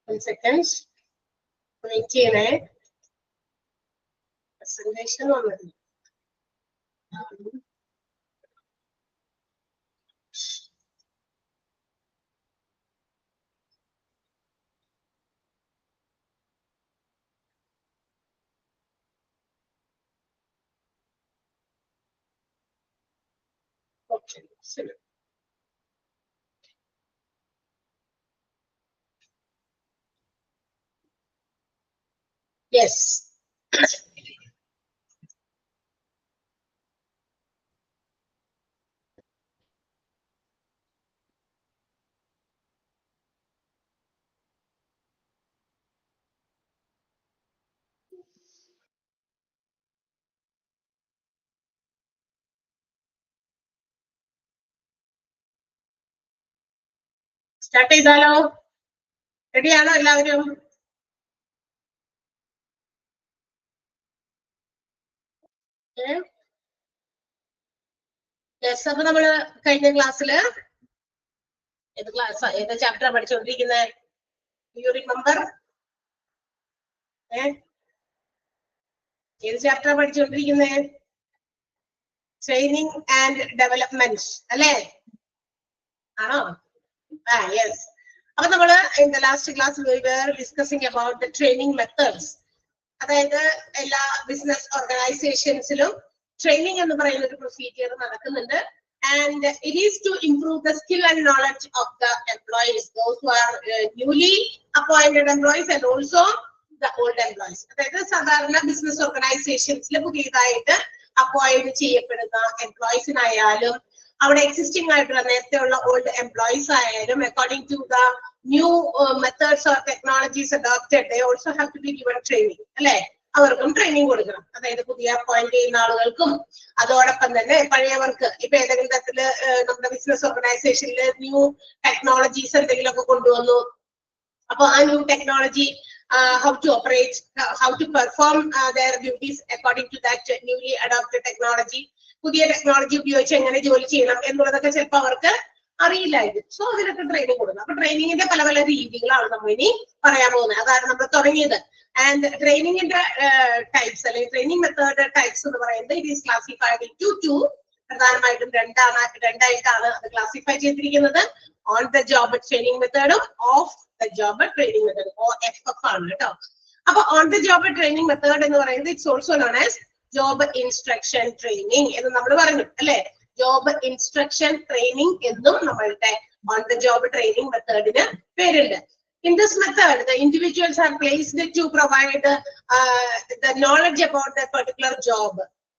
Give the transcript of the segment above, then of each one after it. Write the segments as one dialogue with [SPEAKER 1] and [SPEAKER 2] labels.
[SPEAKER 1] 1 second. Wait ചെയ്യണേ. Presentation വന്നത്. Okay, ശരി. Yes. സ്റ്റാർട്ട് ചെയ്താലോ? റെഡിയാണോ എല്ലാവരും? യെസ്. അപ്പൊ നമ്മള് കഴിഞ്ഞ ക്ലാസ്സില് ഏത് ചാപ്റ്റർ പഠിച്ചുകൊണ്ടിരിക്കുന്നത്? You remember? ഏത് ചാപ്റ്റർ പഠിച്ചുകൊണ്ടിരിക്കുന്നത്? ട്രെയിനിങ് ആൻഡ് ഡെവലപ്മെന്റ് അല്ലേ? ആണോ? യെസ്. അപ്പൊ നമ്മള് in the last class we were discussing about the training methods. അതായത് എല്ലാ ബിസിനസ് ഓർഗനൈസേഷൻസിലും ട്രെയിനിങ് എന്ന് പറയുന്ന ഒരു പ്രൊസീജിയർ നടക്കുന്നുണ്ട്. And it is to improve the skill and knowledge of the employees, those who are newly appointed employees and also the old employees. അതായത് സാധാരണ business ഓർഗനൈസേഷൻസിൽ പുതിയതായിട്ട് appoint ചെയ്യപ്പെടുന്ന എംപ്ലോയീസിനായാലും അവിടെ എക്സിസ്റ്റിംഗ് ആയിട്ടുള്ള നേരത്തെയുള്ള ഓൾഡ് എംപ്ലോയീസ് ആയാലും according to the new methods or technologies adopted they also have to be given training അല്ലെ? അവർക്കും ട്രെയിനിങ് കൊടുക്കണം. അതായത് പുതിയ അപ്പോയിന്റ് ചെയ്യുന്ന ആളുകൾക്കും അതോടൊപ്പം തന്നെ പഴയവർക്ക് ഇപ്പൊ ഏതെങ്കിലും തരത്തില് നമ്മുടെ ബിസിനസ് ഓർഗനൈസേഷനിൽ ന്യൂ ടെക്നോളജീസ് എന്തെങ്കിലുമൊക്കെ കൊണ്ടുവന്നു, അപ്പൊ ആ new technology how to operate, how to perform their duties according to that newly adopted technology. പുതിയ ടെക്നോളജി ഉപയോഗിച്ച് എങ്ങനെ ജോലി ചെയ്യണം എന്നുള്ളതൊക്കെ ചിലപ്പോൾ അവർക്ക് അറിയില്ലായിരുന്നു. സോ അതിനൊക്കെ ട്രെയിനിങ് കൊടുക്കണം. അപ്പൊ ട്രെയിനിങ്ങിന്റെ പല പല രീതികളാണ് നമ്മൾ ഇനി പറയാൻ പോകുന്നത്. അതാണ് നമ്മൾ തുടങ്ങിയത്. ആൻഡ് ട്രെയിനിങ്ങിന്റെ ടൈപ്സ് അല്ലെങ്കിൽ ട്രെയിനിങ് മെത്തേഡ് ടൈപ്സ് എന്ന് പറയുന്നത് it is classified into പ്രധാനമായിട്ടും രണ്ടായിട്ടാണ് അത് ക്ലാസിഫൈ ചെയ്തിരിക്കുന്നത്. ഓൺ ദ ജോബ് ട്രെയിനിങ് മെത്തേഡും off the job training method OFF ആണ് കേട്ടോ. അപ്പൊ on the job training method എന്ന് പറയുന്നത് it's also known as job instruction training എന്ന് നമ്മൾ പറഞ്ഞു അല്ലെ? ജോബ് ഇൻസ്ട്രക്ഷൻ ട്രെയിനിങ് എന്നും നമ്മളുടെ ഓൺ ദ ജോബ് ട്രെയിനിങ് മെത്തേഡിന് പേരുണ്ട്. In this method, the individuals are placed to provide the knowledge about that particular job.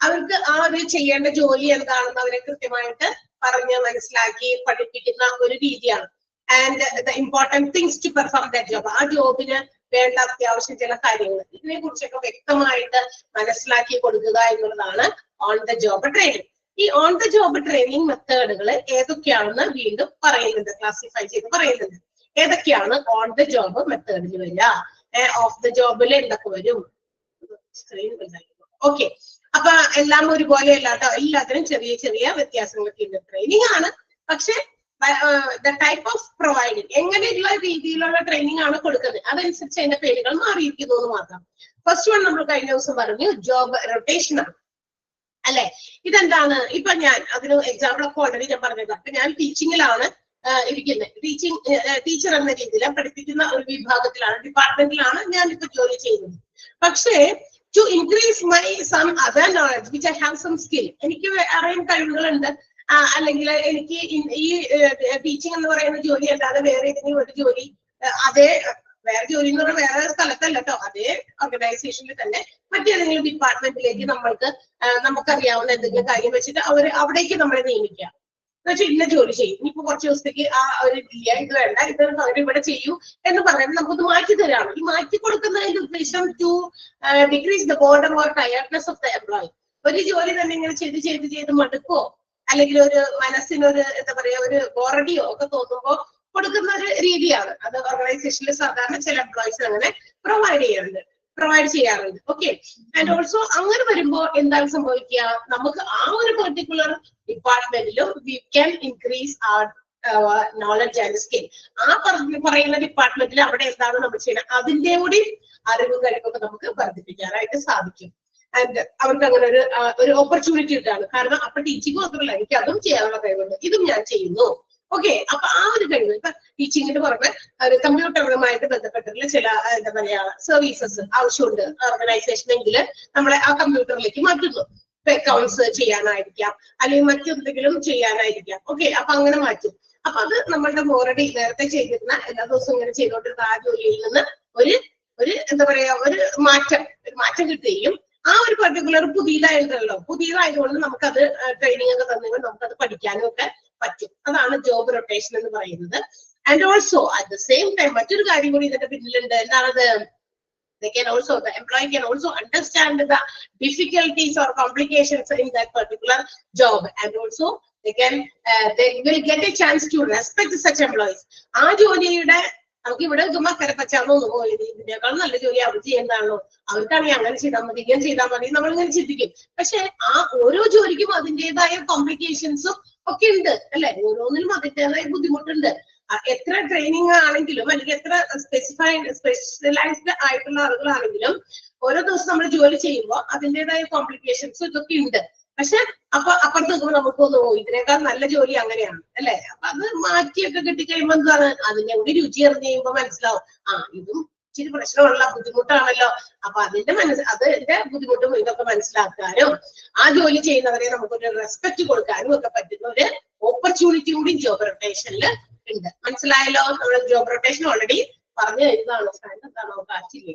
[SPEAKER 1] അവർക്ക് ആ ഒരു ചെയ്യേണ്ട ജോലി എന്താണെന്ന് അവരെ കൃത്യമായിട്ട് പറഞ്ഞ് മനസ്സിലാക്കി പഠിപ്പിക്കുന്ന ഒരു രീതിയാണ്. And the important things to perform that job. ആ ജോബിന് വേണ്ട അത്യാവശ്യം ചില കാര്യങ്ങൾ ഇതിനെ കുറിച്ചൊക്കെ വ്യക്തമായിട്ട് മനസ്സിലാക്കി കൊടുക്കുക എന്നുള്ളതാണ് ഓൺ ദ ജോബ് ട്രെയിനിങ്. ഈ ഓൺ ദ ജോബ് ട്രെയിനിങ് മെത്തേഡുകൾ ഏതൊക്കെയാണെന്ന് വീണ്ടും പറയുന്നുണ്ട്, ക്ലാസിഫൈ ചെയ്ത് പറയുന്നുണ്ട്. ഏതൊക്കെയാണ് ഓൺ ദ ജോബ് മെത്തേഡിൽ വരിക, ഓഫ് ദ ജോബിൽ എന്തൊക്കെ വരും? Screen okay. അപ്പൊ എല്ലാം ഒരുപോലെ അല്ല കേട്ടോ, എല്ലാത്തിനും ചെറിയ ചെറിയ വ്യത്യാസങ്ങളൊക്കെ ഉണ്ട്. ട്രെയിനിങ് ആണ്, പക്ഷെ ദ ടൈപ്പ് ഓഫ് പ്രൊവൈഡിങ് എങ്ങനെയുള്ള രീതിയിലുള്ള ട്രെയിനിങ് ആണ് കൊടുക്കുന്നത് അതനുസരിച്ച് അതിന്റെ പേരുകൾ മാറിയിരിക്കുന്നു എന്ന് മാത്രം. ഫസ്റ്റ് വൺ നമ്മൾ കഴിഞ്ഞ ദിവസം പറഞ്ഞു ജോബ് റൊട്ടേഷൻ ആണ് അല്ലെ? ഇതെന്താണ്? ഇപ്പൊ ഞാൻ അതിന് എക്സാമ്പിൾ ഒക്കെ ഓൾറെഡി ഞാൻ പറഞ്ഞത്. അപ്പൊ ഞാൻ ടീച്ചിങ്ങിലാണ് ഇരിക്കുന്നത്. ടീച്ചർ എന്ന രീതിയിൽ പഠിപ്പിക്കുന്ന ഒരു വിഭാഗത്തിലാണ്, ഡിപ്പാർട്ട്മെന്റിലാണ് ഞാൻ ഇപ്പൊ ജോലി ചെയ്യുന്നത്. പക്ഷേ to increase my some other knowledge which I have some skill, എനിക്ക് അറിയാൻ കഴിവുകളുണ്ട്, അല്ലെങ്കിൽ എനിക്ക് ഈ ടീച്ചിങ് എന്ന് പറയുന്ന ജോലി അല്ലാതെ വേറെ ഏതെങ്കിലും ഒരു ജോലി, അതേ വേറെ ജോലി എന്ന് പറഞ്ഞാൽ വേറെ സ്ഥലത്തല്ല കേട്ടോ, അതേ ഓർഗനൈസേഷനിൽ തന്നെ മറ്റേതെങ്കിലും ഡിപ്പാർട്ട്മെന്റിലേക്ക് നമുക്കറിയാവുന്ന എന്തെങ്കിലും കാര്യം വെച്ചിട്ട് അവിടേക്ക് നമ്മളെ നിയമിക്കുക. എന്നുവെച്ചാൽ ഇന്ന ജോലി ചെയ്യും, ഇനിയിപ്പോ കുറച്ച് ദിവസത്തേക്ക് ആ ഒരു ഇത് വേണ്ട, ഇത് ഇവിടെ ചെയ്യൂ എന്ന് പറയുന്നത് നമുക്കൊന്ന് മാറ്റി തരാണ്. ഈ മാറ്റി കൊടുക്കുന്നതിന്റെ ഉദ്ദേശം to decrease the boredom or tiredness of the employee. ഒരു ജോലി തന്നെ ഇങ്ങനെ ചെയ്ത് മടുക്കോ അല്ലെങ്കിൽ ഒരു മനസ്സിനൊരു എന്താ പറയാ ഒരു ബോറടിയോ ഒക്കെ തോന്നുമ്പോൾ കൊടുക്കുന്ന ഒരു രീതിയാണ്. അത് ഓർഗനൈസേഷനിൽ സാധാരണ ചില എംപ്ലോയീസ് അങ്ങനെ പ്രൊവൈഡ് ചെയ്യാറുണ്ട്. ഓക്കെ. ആൻഡ് ഓൾസോ അങ്ങനെ വരുമ്പോ എന്താണ് സംഭവിക്കുക? നമുക്ക് ആ ഒരു പെർട്ടിക്കുലർ ഡിപ്പാർട്ട്മെന്റിലും we can increase our knowledge and skill. ആ പറയുന്ന ഡിപ്പാർട്ട്മെന്റിൽ അവിടെ എന്താണ് നമ്മൾ ചെയ്യുന്നത് അതിന്റെ കൂടി അറിവും കഴിവൊക്കെ നമുക്ക് വർദ്ധിപ്പിക്കാനായിട്ട് സാധിക്കും. ആൻഡ് അവർക്ക് അങ്ങനെ ഒരു ഓപ്പർച്യൂണിറ്റി കിട്ടാണ്. കാരണം അപ്പൊ ടീച്ചിങ് മാത്രമല്ല, എനിക്ക് അതും ചെയ്യാനുള്ള കഴിവുണ്ട്, ഇതും ഞാൻ ചെയ്യുന്നു. ഓക്കെ, അപ്പൊ ആ ഒരു കഴിവ് ഇപ്പൊ ടീച്ചിങ്ങിന് പുറമെ ഒരു കമ്പ്യൂട്ടറുമായിട്ട് ബന്ധപ്പെട്ടിട്ടുള്ള ചില എന്താ പറയാ സർവീസസ് ആവശ്യമുണ്ട് ഓർഗനൈസേഷനെങ്കിൽ നമ്മളെ ആ കമ്പ്യൂട്ടറിലേക്ക് മാറ്റുന്നു. ഇപ്പൊ അക്കൗണ്ട്സ് ചെയ്യാനായിരിക്കാം, അല്ലെങ്കിൽ മറ്റെന്തെങ്കിലും ചെയ്യാനായിരിക്കാം. ഓക്കെ, അപ്പൊ അങ്ങനെ മാറ്റും. അപ്പൊ അത് നമ്മളുടെ ഓൾറെഡി നേരത്തെ ചെയ്തിരുന്ന എല്ലാ ദിവസവും ഇങ്ങനെ ചെയ്തുകൊണ്ടിരുന്ന ആ ജോലിയിൽ നിന്ന് ഒരു എന്താ പറയാ ഒരു മാറ്റം കിട്ടുകയും ആ ഒരു പർട്ടിക്കുലർ പുതിയതായതുകൊണ്ട് നമുക്കത് ട്രെയിനിങ് ഒക്കെ തന്നെങ്കിൽ നമുക്കത് പഠിക്കാനും ഒക്കെ പറ്റും. അതാണ് ജോബ് റൊട്ടേഷൻ എന്ന് പറയുന്നത്. And also at the same time മറ്റൊരു കാര്യം കൂടി ഇതിന്റെ പിന്നിലുണ്ട്. എന്താണത്? the employee can also understand the difficulties or complications in that particular job, and also they will get a chance to respect such employees. ആ ജോലിയുടെ നമുക്ക് ഇവിടെ കരപ്പച്ചാണോ ഇതിനേക്കാൾ നല്ല ജോലി അവർ ചെയ്യുന്നതാണോ, അവർക്കാണെങ്കിൽ അങ്ങനെ ചെയ്താൽ മതി ഇങ്ങനെ ചെയ്താൽ മതി നമ്മളിങ്ങനെ ചിന്തിക്കും. പക്ഷെ ആ ഓരോ ജോലിക്കും അതിൻ്റെതായ കോംപ്ലിക്കേഷൻസും ഒക്കെ ഉണ്ട് അല്ലെ, ഓരോന്നിനും അതിൻ്റെതായ ബുദ്ധിമുട്ടുണ്ട്. എത്ര ട്രെയിനിങ് ആണെങ്കിലും അല്ലെങ്കിൽ എത്ര സ്പെഷ്യലൈസ്ഡ് ആയിട്ടുള്ള ആളുകളാണെങ്കിലും ഓരോ ദിവസം നമ്മൾ ജോലി ചെയ്യുമ്പോൾ അതിൻ്റെതായ കോംപ്ലിക്കേഷൻസ് ഇതൊക്കെ ഉണ്ട്. പക്ഷെ അപ്പുറത്ത് നോക്കുമ്പോൾ നമുക്ക് തോന്നുന്നു ഇതിനേക്കാൾ നല്ല ജോലി അങ്ങനെയാണ് അല്ലെ. അപ്പൊ അത് മാറ്റിയൊക്കെ കിട്ടിക്കഴിയുമ്പോൾ എന്താണ് അതിന്റെ കൂടി രുചി അറിഞ്ഞു കഴിയുമ്പോൾ മനസ്സിലാവും ഇതും ഇച്ചിരി പ്രശ്നമുള്ള ബുദ്ധിമുട്ടാണല്ലോ. അപ്പൊ അതിന്റെ ബുദ്ധിമുട്ടും ഇതൊക്കെ മനസ്സിലാക്കാനും ആ ജോലി ചെയ്യുന്നവരെ നമുക്കൊരു റെസ്പെക്ട് കൊടുക്കാനും ഒക്കെ പറ്റുന്ന ഒരു ഓപ്പർച്യൂണിറ്റി കൂടി ജോബ് റൊട്ടേഷനിൽ ഉണ്ട്. മനസ്സിലായല്ലോ? നമ്മൾ ജോബ് റൊട്ടേഷൻ ഓൾറെഡി പറഞ്ഞു കഴിഞ്ഞതാണ്. എന്താണോ കാറ്റില്ലേ?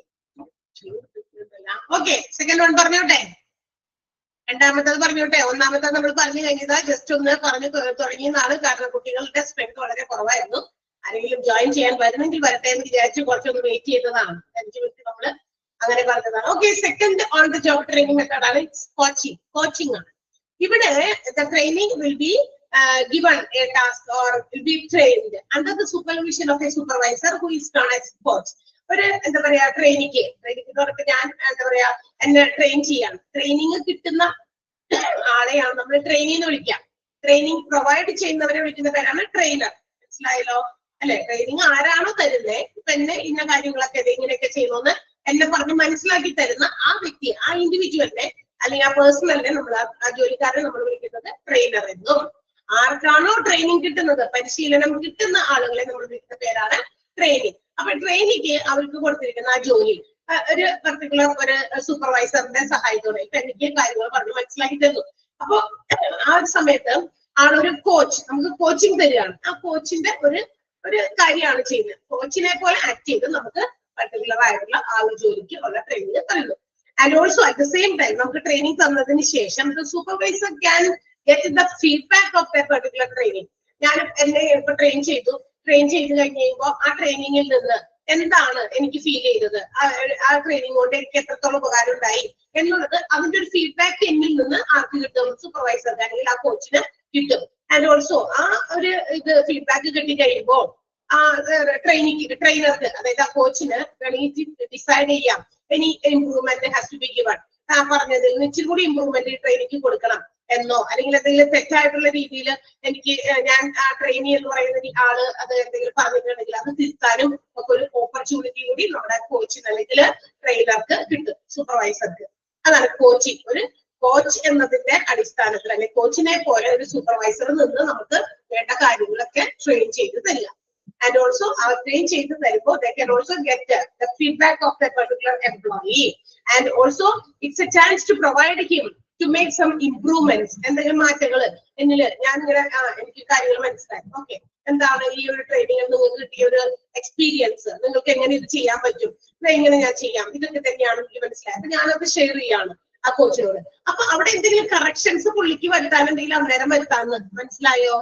[SPEAKER 1] ഓക്കെ, സെക്കൻഡ് വൺ പറഞ്ഞോട്ടെ, രണ്ടാമത്തത് പറഞ്ഞോട്ടെ. ഒന്നാമത്തത് നമ്മൾ പറഞ്ഞു കഴിഞ്ഞതാ, ജസ്റ്റ് ഒന്ന് പറഞ്ഞു തുടങ്ങിയെന്നാണ്. കാരണം കുട്ടികളുടെ സ്ട്രെങ്ത് വളരെ കുറവായിരുന്നു. ആരെങ്കിലും ജോയിൻ ചെയ്യാൻ വരുന്നെങ്കിൽ വരട്ടെ എന്ന് വിചാരിച്ച് കുറച്ചൊന്ന് വെയിറ്റ് ചെയ്തതാണ്. 5 മിനിറ്റ് നമ്മൾ അങ്ങനെ പറഞ്ഞതാണ്. Okay, second on the job training മെത്തേഡാണ് കോച്ചിങ് ആണ്. ഇവിടെ the training will be given a task or will be trained under the supervision of a supervisor who is known as coach. ഒരു എന്താ പറയാ ട്രെയിനിങ് ഞാൻ എന്താ പറയാ എന്നെ ട്രെയിൻ ചെയ്യാം. ട്രെയിനിങ് കിട്ടുന്ന ആളെയാണ് നമ്മൾ ട്രെയിനിങ് എന്ന് വിളിക്കാം. ട്രെയിനിങ് പ്രൊവൈഡ് ചെയ്യുന്നവരെ വിളിക്കുന്ന പേരാണ് ട്രെയിനർ. മനസ്സിലായല്ലോ അല്ലെ? ട്രെയിനിങ് ആരാണോ തരുന്നത്, ഇപ്പൊ എന്നെ ഇന്ന കാര്യങ്ങളൊക്കെ ഇങ്ങനെയൊക്കെ ചെയ്യണമെന്ന് എന്നെ പറഞ്ഞ് മനസ്സിലാക്കി തരുന്ന ആ വ്യക്തി, ആ ഇൻഡിവിജ്വലിനെ അല്ലെങ്കിൽ ആ പേഴ്സണലിനെ നമ്മൾ ആ ജോലിക്കാരനെ നമ്മൾ വിളിക്കുന്നത് ട്രെയിനർ എന്നും. ആർക്കാണോ ട്രെയിനിങ് കിട്ടുന്നത്, പരിശീലനം കിട്ടുന്ന ആളുകളെ നമ്മൾ വിളിക്കുന്ന പേരാണ് ട്രെയിനിങ്. അപ്പൊ ട്രെയിനിങ് അവർക്ക് കൊടുത്തിരിക്കുന്ന ആ ജോലി ഒരു പർട്ടിക്കുലർ ഒരു സൂപ്പർവൈസറിന്റെ സഹായത്തോടെ ഇപ്പൊ എനിക്ക് കാര്യങ്ങൾ പറഞ്ഞ് മനസ്സിലാക്കി തരുന്നു. അപ്പൊ ആ ഒരു സമയത്ത് ആളൊരു കോച്ച് നമുക്ക് കോച്ചിങ് തരികയാണ്. ആ കോച്ചിന്റെ ഒരു കാര്യമാണ് ചെയ്യുന്നത്. കോച്ചിനെ പോലെ ആക്ട് ചെയ്ത് നമുക്ക് പർട്ടിക്കുലർ ആയിട്ടുള്ള ആ ഒരു ജോലിക്ക് ഉള്ള ട്രെയിനിങ് തരുന്നു. And also at the same time നമുക്ക് ട്രെയിനിങ് തന്നതിന് ശേഷം supervisor can get the feedback of that particular training. ഞാൻ എന്നെ ഇപ്പൊ ട്രെയിൻ ചെയ്ത് കഴിഞ്ഞ് കഴിയുമ്പോൾ ആ ട്രെയിനിങ്ങിൽ നിന്ന് എന്താണ് എനിക്ക് ഫീൽ ചെയ്തത്, ആ ട്രെയിനിങ് കൊണ്ട് എനിക്ക് എത്രത്തോളം ഉപകാരം ഉണ്ടായി എന്നുള്ളത് അതിന്റെ ഒരു ഫീഡ്ബാക്ക് എന്നിൽ നിന്ന് ആർക്ക് കിട്ടും? സൂപ്പർവൈസർക്ക് അല്ലെങ്കിൽ ആ കോച്ചിന് കിട്ടും. ആൻഡ് ഓൾസോ ആ ഒരു ഫീഡ്ബാക്ക് കിട്ടി കഴിയുമ്പോൾ ആ ട്രെയിനർക്ക് അതായത് ആ കോച്ചിന് വേണമെങ്കിൽ ഡിസൈഡ് ചെയ്യാം any improvement has to be given. പറഞ്ഞതിൽ നിന്ന് ഇച്ചിരി കൂടി ഇംപ്രൂവ്മെന്റ് ട്രെയിനിക്ക് കൊടുക്കണം എന്നോ അല്ലെങ്കിൽ എന്തെങ്കിലും തെറ്റായിട്ടുള്ള രീതിയിൽ എനിക്ക് ഞാൻ ആ ട്രെയിനി എന്ന് പറയുന്ന ആള് അത് എന്തെങ്കിലും പറഞ്ഞിട്ടുണ്ടെങ്കിൽ അത് തിരുത്താനും ഒക്കെ ഒരു ഓപ്പർച്യൂണിറ്റി കൂടി നമ്മുടെ കോച്ചിന് അല്ലെങ്കിൽ ട്രെയിനർക്ക് കിട്ടും, സൂപ്പർവൈസർക്ക്. അതാണ് കോച്ചിങ്. ഒരു കോച്ച് എന്നതിന്റെ അടിസ്ഥാനത്തിൽ അല്ലെങ്കിൽ കോച്ചിനെ പോലെ ഒരു സൂപ്പർവൈസർ നിന്ന് നമുക്ക് വേണ്ട കാര്യങ്ങളൊക്കെ ട്രെയിൻ ചെയ്ത് തരിക. And also train ചെയ്ത് തരുമ്പോൾ they can also get the feedback of that particular employee, and also it's a chance to provide him to make some improvements. എന്തെങ്കിലും മാറ്റങ്ങൾ എന്നില് ഞാനിങ്ങനെ എനിക്ക് കാര്യങ്ങൾ മനസ്സിലായി. ഓക്കെ, എന്താണ് ഈ ഒരു ട്രെയിനിങ്ങിൽ നിങ്ങൾക്ക് കിട്ടിയ ഒരു എക്സ്പീരിയൻസ്, നിങ്ങൾക്ക് എങ്ങനെ ഇത് ചെയ്യാൻ പറ്റും, എങ്ങനെ ഞാൻ ചെയ്യാം, ഇതൊക്കെ തന്നെയാണ് എനിക്ക് മനസ്സിലായത്. അപ്പൊ ഞാനത് ഷെയർ ചെയ്യാണ് ആ കോച്ചിനോട്. അപ്പൊ അവിടെ എന്തെങ്കിലും കറക്ഷൻസ് പുള്ളിക്ക് വരുത്താനുണ്ടെങ്കിൽ അന്നേരം വരുത്താന്ന്. മനസ്സിലായോ?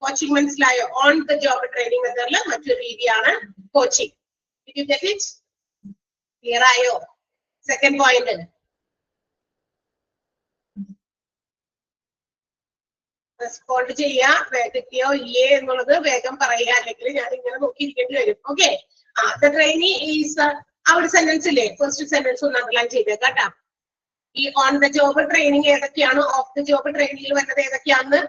[SPEAKER 1] കോച്ചിങ് മനസ്സിലായോ? ഓൺ ദ ജോബ് ട്രെയിനിങ് മെത്തേഡിൽ മറ്റൊരു രീതിയാണ് coaching. Did you get it? Clear ആയോ? സെക്കൻഡ് പോയിന്റ് റെസ്പോണ്ട് ചെയ്യാ. കിട്ടിയോ ഇല്ലേ എന്നുള്ളത് വേഗം പറയുക, അല്ലെങ്കിൽ ഞാൻ ഇങ്ങനെ നോക്കിയിരിക്കേണ്ടി വരും. ഓക്കെ, ദ ട്രെയിനിങ് ഈസ് ആ ഒരു സെന്റൻസ് ഇല്ലേ, ഫസ്റ്റ് സെന്റൻസ് ഒന്ന് അണ്ടർലൈൻ ചെയ്തേക്കാം കേട്ടാ. ഈ ഓൺ ദ ജോബ് ട്രെയിനിങ് ഏതൊക്കെയാണ്, ഓഫ് ദ ജോബ് ട്രെയിനിങ്ങിൽ വരുന്നത് ഏതൊക്കെയാണെന്ന്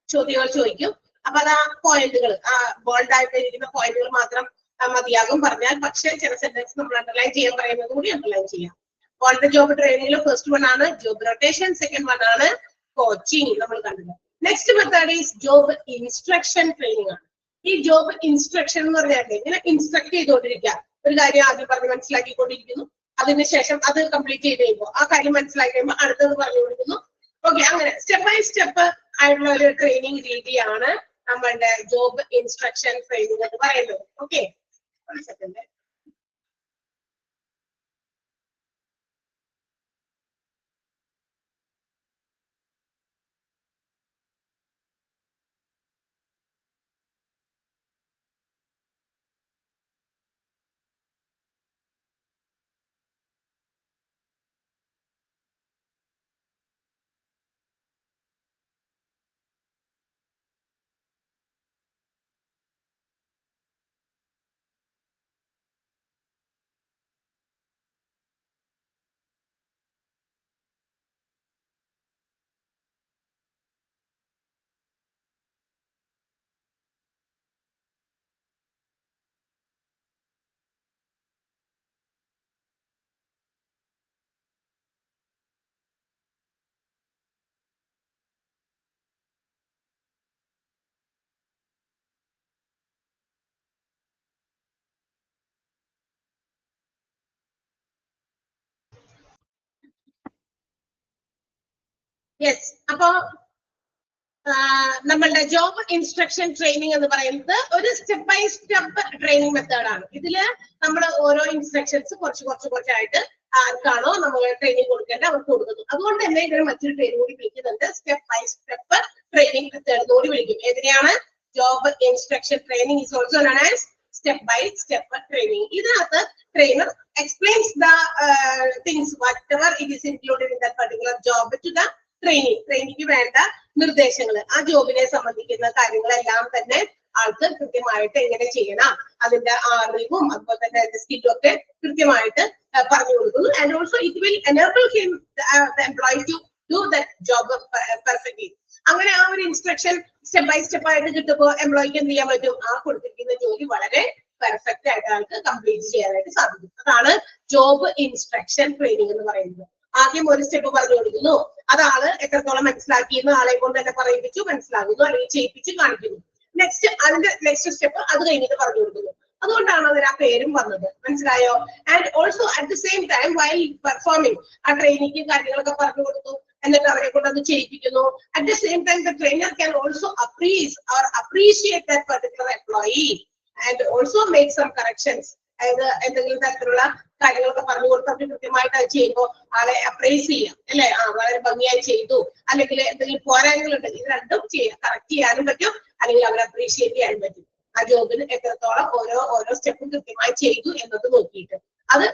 [SPEAKER 1] ചോദ്യങ്ങൾ ചോദിക്കും. അപ്പൊ അത് ആ പോയിന്റുകൾ, ആ ബോൾഡ് ആയിട്ട് ഇരിക്കുന്ന പോയിന്റുകൾ മാത്രം മതിയാകും പറഞ്ഞാൽ. പക്ഷെ ചില സെന്റൻസ് നമ്മൾ അണ്ടർലൈൻ ചെയ്യാൻ പറയുന്നത് കൂടി അണ്ടർലൈൻ ചെയ്യാം. ഓൺ ദ ജോബ് ട്രെയിനിങ്ങിൽ ഫസ്റ്റ് വൺ ആണ് ജോബ് റൊട്ടേഷൻ, സെക്കൻഡ് വൺ ആണ് കോച്ചിങ് നമ്മൾ കണ്ടത്. Next method is job instruction training ആണ്. ഈ ജോബ് ഇൻസ്ട്രക്ഷൻ എന്ന് പറഞ്ഞാൽ ഇങ്ങനെ ഇൻസ്ട്രക്ട് ചെയ്തുകൊണ്ടിരിക്കുക. ഒരു കാര്യം ആദ്യം പറഞ്ഞ് മനസ്സിലാക്കിക്കൊണ്ടിരിക്കുന്നു, അതിനുശേഷം അത് കംപ്ലീറ്റ് ചെയ്ത് കഴിയുമ്പോൾ ആ കാര്യം മനസ്സിലാക്കി കഴിയുമ്പോൾ അടുത്തത് പറഞ്ഞു കൊടുക്കുന്നു. ഓക്കെ, അങ്ങനെ സ്റ്റെപ്പ് ബൈ സ്റ്റെപ്പ് ആയിട്ടുള്ള ഒരു ട്രെയിനിങ് രീതിയാണ് നമ്മളുടെ ജോബ് ഇൻസ്ട്രക്ഷൻ ട്രെയിനിങ് എന്ന് പറയുന്നത്. Okay, second. യെസ്, അപ്പോ നമ്മളുടെ ജോബ് ഇൻസ്ട്രക്ഷൻ ട്രെയിനിങ് എന്ന് പറയുന്നത് ഒരു step by step training method ആണ്. ഇതില് നമ്മൾ ഓരോ ഇൻസ്ട്രക്ഷൻസ് കുറച്ചായിട്ട് ആർക്കാണോ നമ്മൾ ട്രെയിനിങ് കൊടുക്കേണ്ടത് അവർക്ക് കൊടുക്കുന്നു. അതുകൊണ്ട് തന്നെ ഇതിന് മറ്റൊരു ട്രെയിനിങ് കൂടി വിളിക്കുന്നുണ്ട്, step by step training method കൂടി വിളിക്കും. എതിനെയാണ്? Job instruction training is also known as step by step training. ഇതിനകത്ത് trainer explains the things whatever it is included in that particular job to the ട്രെയിനിക്ക് വേണ്ട നിർദ്ദേശങ്ങൾ, ആ ജോബിനെ സംബന്ധിക്കുന്ന കാര്യങ്ങളെല്ലാം തന്നെ ആൾക്ക് കൃത്യമായിട്ട് എങ്ങനെ ചെയ്യണം, അതിന്റെ അറിവും അതുപോലെ തന്നെ അതിന്റെ സ്കില്ലും ഒക്കെ കൃത്യമായിട്ട് പറഞ്ഞു കൊടുക്കുന്നു. And also it will enable him the employee to do that job perfectly. അങ്ങനെ ആ ഒരു ഇൻസ്ട്രക്ഷൻ സ്റ്റെപ്പ് ബൈ സ്റ്റെപ്പ് ആയിട്ട് കിട്ടുമ്പോൾ എംപ്ലോയിക്ക് എന്ത് ചെയ്യാൻ പറ്റും? ആ കൊടുത്തിരിക്കുന്ന ജോലി വളരെ പെർഫെക്റ്റ് ആയിട്ട് ആൾക്ക് കംപ്ലീറ്റ് ചെയ്യാനായിട്ട് സാധിക്കും. അതാണ് ജോബ് ഇൻസ്ട്രക്ഷൻ ട്രെയിനിങ് എന്ന് പറയുന്നത്. ആദ്യം ഒരു സ്റ്റെപ്പ് പറഞ്ഞു കൊടുക്കുന്നു, അത് ആള് എത്രത്തോളം മനസ്സിലാക്കിയെന്ന് ആളെ കൊണ്ട് തന്നെ പറയിപ്പിച്ചു മനസ്സിലാകുന്നു അല്ലെങ്കിൽ ചെയ്യിപ്പിച്ച് കാണിക്കുന്നു. നെക്സ്റ്റ് അതിന്റെ നെക്സ്റ്റ് സ്റ്റെപ്പ് അത് കഴിഞ്ഞിട്ട് പറഞ്ഞു കൊടുക്കുന്നു. അതുകൊണ്ടാണ് അതിന് ആ പേരും വന്നത്. മനസ്സിലായോ? And also at the same time while performing ആ ട്രെയിനിങ് കാര്യങ്ങളൊക്കെ പറഞ്ഞു കൊടുത്തു, എന്നിട്ട് അവരെ കൊണ്ട് അത് ചെയ്യിപ്പിക്കുന്നു. At the same time the trainer can also appreciate that particular employee and also make some corrections. അതായത് എന്തെങ്കിലും തരത്തിലുള്ള കാര്യങ്ങളൊക്കെ പറഞ്ഞു കൊടുത്ത് അവർ കൃത്യമായിട്ട് അത് ചെയ്യുമ്പോൾ ആളെ അപ്രൈസ് ചെയ്യാം, അല്ലെ? വളരെ ഭംഗിയായി ചെയ്തു, അല്ലെങ്കിൽ എന്തെങ്കിലും പോരായ്മകളുണ്ട്, ഇത് രണ്ടും ചെയ്യാം, കറക്റ്റ് ചെയ്യാനും പറ്റും, അല്ലെങ്കിൽ അവരെ അപ്രീഷിയേറ്റ് ചെയ്യാനും പറ്റും. ആ ജോബിന് എത്രത്തോളം ഓരോ സ്റ്റെപ്പും കൃത്യമായി ചെയ്തു എന്നത് നോക്കിയിട്ട് അത്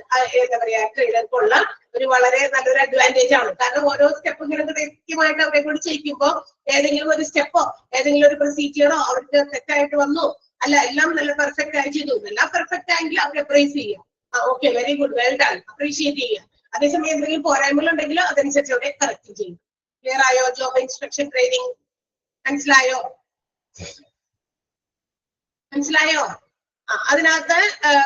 [SPEAKER 1] എന്താ പറയാ ട്രെയിനർക്കുള്ള ഒരു വളരെ നല്ലൊരു അഡ്വാൻറ്റേജ് ആണ്. കാരണം ഓരോ സ്റ്റെപ്പും ഇങ്ങനെ കൃത്യമായിട്ട് അവരെ കൂടി ചെയ്യിക്കുമ്പോൾ ഏതെങ്കിലും ഒരു സ്റ്റെപ്പോ ഏതെങ്കിലും ഒരു പ്രൊസീജിയറോ അവർക്ക് തെറ്റായിട്ട് വന്നു, അല്ല എല്ലാം നല്ല പെർഫെക്റ്റ് ആയി ചെയ്തു, എല്ലാം പെർഫെക്റ്റ് ആയെങ്കിൽ അവരെ അപ്രൈസ് ചെയ്യാം, okay very good well done, appreciate ചെയ്യാം. അതേസമയം എന്തെങ്കിലും പോരായ്മകളുണ്ടെങ്കിലോ അതനുസരിച്ച് അവിടെ കറക്റ്റ് ചെയ്യും. ക്ലിയർ ആയോ? ജോബ് ഇൻസ്ട്രക്ഷൻ ട്രെയിനിങ് മനസ്സിലായോ? അതിനകത്ത്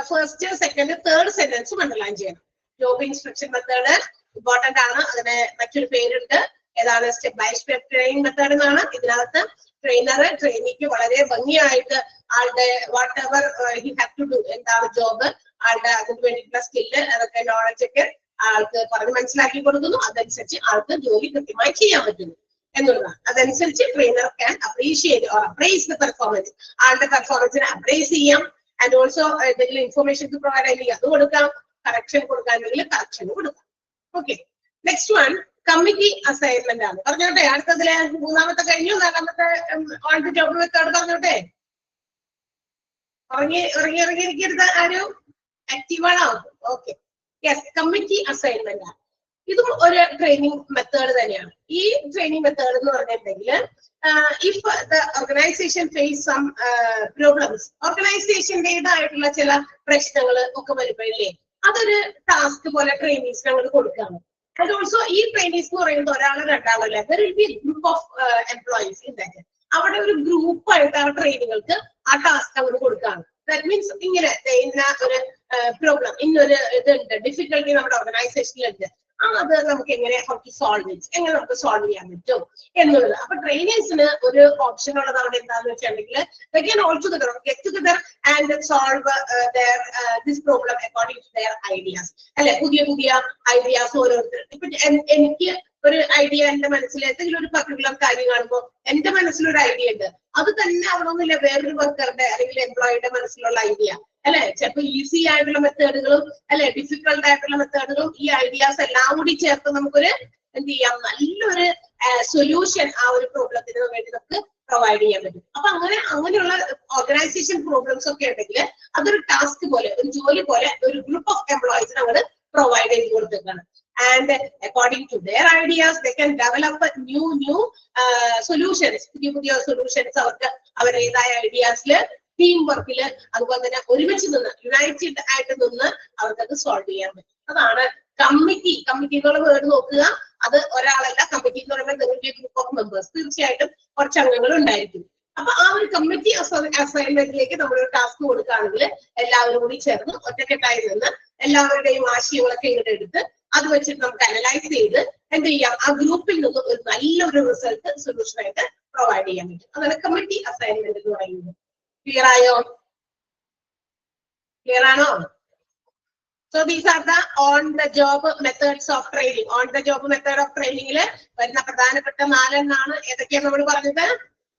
[SPEAKER 1] ഫസ്റ്റ് സെക്കൻഡ് തേർഡ് സെന്റൻസും അണ്ടർലൈൻ ചെയ്യണം. ജോബ് ഇൻസ്ട്രക്ഷൻ മെത്തേഡ് ഇമ്പോർട്ടന്റ് ആണ്. അതിന് മറ്റൊരു പേരുണ്ട്, ഏതാണ്? Step by step training method എന്നാണ്. ഇതിനകത്ത് ട്രെയിനർ ട്രെയിനിക്ക് വളരെ ഭംഗിയായിട്ട് ആളുടെ whatever he have to do, എന്താണ് ജോബ്, ആളുടെ അതിന് വേണ്ടിയിട്ടുള്ള സ്കില്ല് അതൊക്കെ നോളജ് ഒക്കെ ആൾക്ക് പറഞ്ഞ് മനസ്സിലാക്കി കൊടുക്കുന്നു. അതനുസരിച്ച് ആൾക്ക് ജോലി കൃത്യമായി ചെയ്യാൻ പറ്റുന്നു എന്നുള്ളതാണ്. അതനുസരിച്ച് trainer can appreciate or appraise the performance. ആളുടെ പെർഫോമൻസിനെ അപ്രൈസ് ചെയ്യാം. ആൻഡ് ഓൾസോ എന്തെങ്കിലും ഇൻഫർമേഷൻസ് പ്രൊവൈഡ് ചെയ്യില്ലെങ്കിൽ അത് കൊടുക്കാം, കറക്ഷൻ കൊടുക്കാനുണ്ടെങ്കിൽ കറക്ഷൻ കൊടുക്കാം. Okay, next one committee assignment ആണ്. പറഞ്ഞോട്ടെ, അടുത്തതിലെ മൂന്നാമത്തെ കഴിഞ്ഞു, നാലാമത്തെ ഓൺ ദി ജോബ് മെത്തേഡ് പറഞ്ഞോട്ടെ. ഇറങ്ങിയിരിക്കരുത് ആരും, ആക്റ്റീവ് ആണോ? ഓക്കെ, യെസ്, കമ്മിറ്റി അസൈൻമെന്റ് ആണ്. ഇതും ഒരു ട്രെയിനിങ് മെത്തേഡ് തന്നെയാണ്. ഈ ട്രെയിനിങ് മെത്തേഡ് എന്ന് പറഞ്ഞിട്ടുണ്ടെങ്കിൽ if the organisation face some problems, ഓർഗനൈസേഷൻ്റെതായിട്ടുള്ള ചില പ്രശ്നങ്ങൾ ഒക്കെ വരുമ്പോഴേ അതൊരു ടാസ്ക് പോലെ ട്രെയിനീസിന് അങ്ങോട്ട് കൊടുക്കുകയാണ്. ആൻഡ് ഓൾസോ ഈ ട്രെയിനീസ് എന്ന് പറയുന്നത് ഒരാളോ രണ്ടാളോ അല്ല, there will be group of employees in that. അവിടെ ഒരു ഗ്രൂപ്പായിട്ട് ആ ട്രെയിനികൾക്ക് ആ ടാസ്ക് അങ്ങോട്ട് കൊടുക്കുകയാണ്. ദാറ്റ് മീൻസ് ഇങ്ങനെ ഇന്ന ഒരു പ്രോബ്ലം, ഇന്നൊരു ഇതുണ്ട്, ഡിഫിക്കൽട്ടി നമ്മുടെ ഓർഗനൈസേഷനിലുണ്ട്, അത് നമുക്ക് എങ്ങനെ സോൾവ് എങ്ങനെ നമുക്ക് സോൾവ് ചെയ്യാൻ പറ്റും എന്നുള്ളത്. അപ്പൊ ട്രെയിനേഴ്സിന് ഒരു ഓപ്ഷൻ ഉള്ളത് അവിടെ എന്താന്ന് വെച്ചിട്ടുണ്ടെങ്കിൽ they can all together get together and solve this problem according to their ideas. അല്ലെ, പുതിയ പുതിയ ഐഡിയാസ് ഓരോരുത്തർ. ഇപ്പൊ എനിക്ക് ഒരു ഐഡിയ എന്റെ മനസ്സിൽ എന്തെങ്കിലും ഒരു പർട്ടിക്കുലർ കാര്യം കാണുമ്പോൾ എന്റെ മനസ്സിലൊരു ഐഡിയ ഉണ്ട്, അത് തന്നെ ആവണമെന്നില്ല വേറൊരു വർക്കറുടെ അല്ലെങ്കിൽ എംപ്ലോയിയുടെ മനസ്സിലുള്ള ഐഡിയ. അല്ലെ, ചിലപ്പോൾ ഈസി ആയിട്ടുള്ള മെത്തേഡുകളും അല്ലെ ഡിഫിക്കൽട്ട് ആയിട്ടുള്ള മെത്തേഡുകളും ഈ ഐഡിയാസ് എല്ലാം കൂടി ചേർത്ത് നമുക്കൊരു എന്ത് ചെയ്യാം, നല്ലൊരു സൊല്യൂഷൻ ആ ഒരു പ്രോബ്ലത്തിന് വേണ്ടി നമുക്ക് പ്രൊവൈഡ് ചെയ്യാൻ പറ്റും. അപ്പൊ അങ്ങനെയുള്ള ഓർഗനൈസേഷൻ പ്രോബ്ലംസ് ഒക്കെ ഉണ്ടെങ്കിൽ അതൊരു ടാസ്ക് പോലെ, ഒരു ജോലി പോലെ ഒരു ഗ്രൂപ്പ് ഓഫ് എംപ്ലോയീസിന് അവർ പ്രൊവൈഡ് ചെയ്ത് കൊടുത്തേക്കാണ്. And according to their ideas, they can develop new solutions. പുതിയ സൊല്യൂഷൻസ് അവർക്ക് അവരുടേതായ ഐഡിയാസില് ടീം വർക്കില് അതുപോലെ തന്നെ ഒരുമിച്ച് നിന്ന് യുണൈറ്റഡ് ആയിട്ട് നിന്ന് അവർക്കത് സോൾവ് ചെയ്യാൻ പറ്റും. അതാണ് കമ്മിറ്റി. കമ്മിറ്റി എന്നുള്ള വേർഡ് നോക്കുക, അത് ഒരാളല്ല. കമ്മിറ്റി എന്ന് പറയുമ്പോൾ നിങ്ങളുടെ ഗ്രൂപ്പ് ഓഫ് മെമ്പേഴ്സ്, തീർച്ചയായിട്ടും കുറച്ച് അംഗങ്ങൾ ഉണ്ടായിരിക്കും. അപ്പൊ ആ ഒരു കമ്മിറ്റി അസൈൻമെന്റിലേക്ക് നമ്മളൊരു ടാസ്ക് കൊടുക്കുകയാണെങ്കിൽ എല്ലാവരും കൂടി ചേർന്ന് ഒറ്റക്കെട്ടായി നിന്ന് എല്ലാവരുടെയും ആശയങ്ങളൊക്കെ ഇങ്ങോട്ട് എടുത്ത് അത് വെച്ചിട്ട് നമുക്ക് അനലൈസ് ചെയ്ത് എന്ത് ചെയ്യാം, ആ ഗ്രൂപ്പിൽ നിന്ന് ഒരു നല്ലൊരു റിസൾട്ട് സൊല്യൂഷൻ ആയിട്ട് പ്രൊവൈഡ് ചെയ്യാൻ പറ്റും. അതാണ് കമ്മിറ്റി അസൈൻമെന്റ് എന്ന് പറയുന്നത്. ക്ലിയർ ആയോ? ക്ലിയർ ആണോ? So these are the on the job methods of training. On the job method of training ല് വരുന്ന പ്രധാനപ്പെട്ട 4 എണ്ണാണ്. ഏതൊക്കെയാണ് നമ്മൾ പറഞ്ഞത്?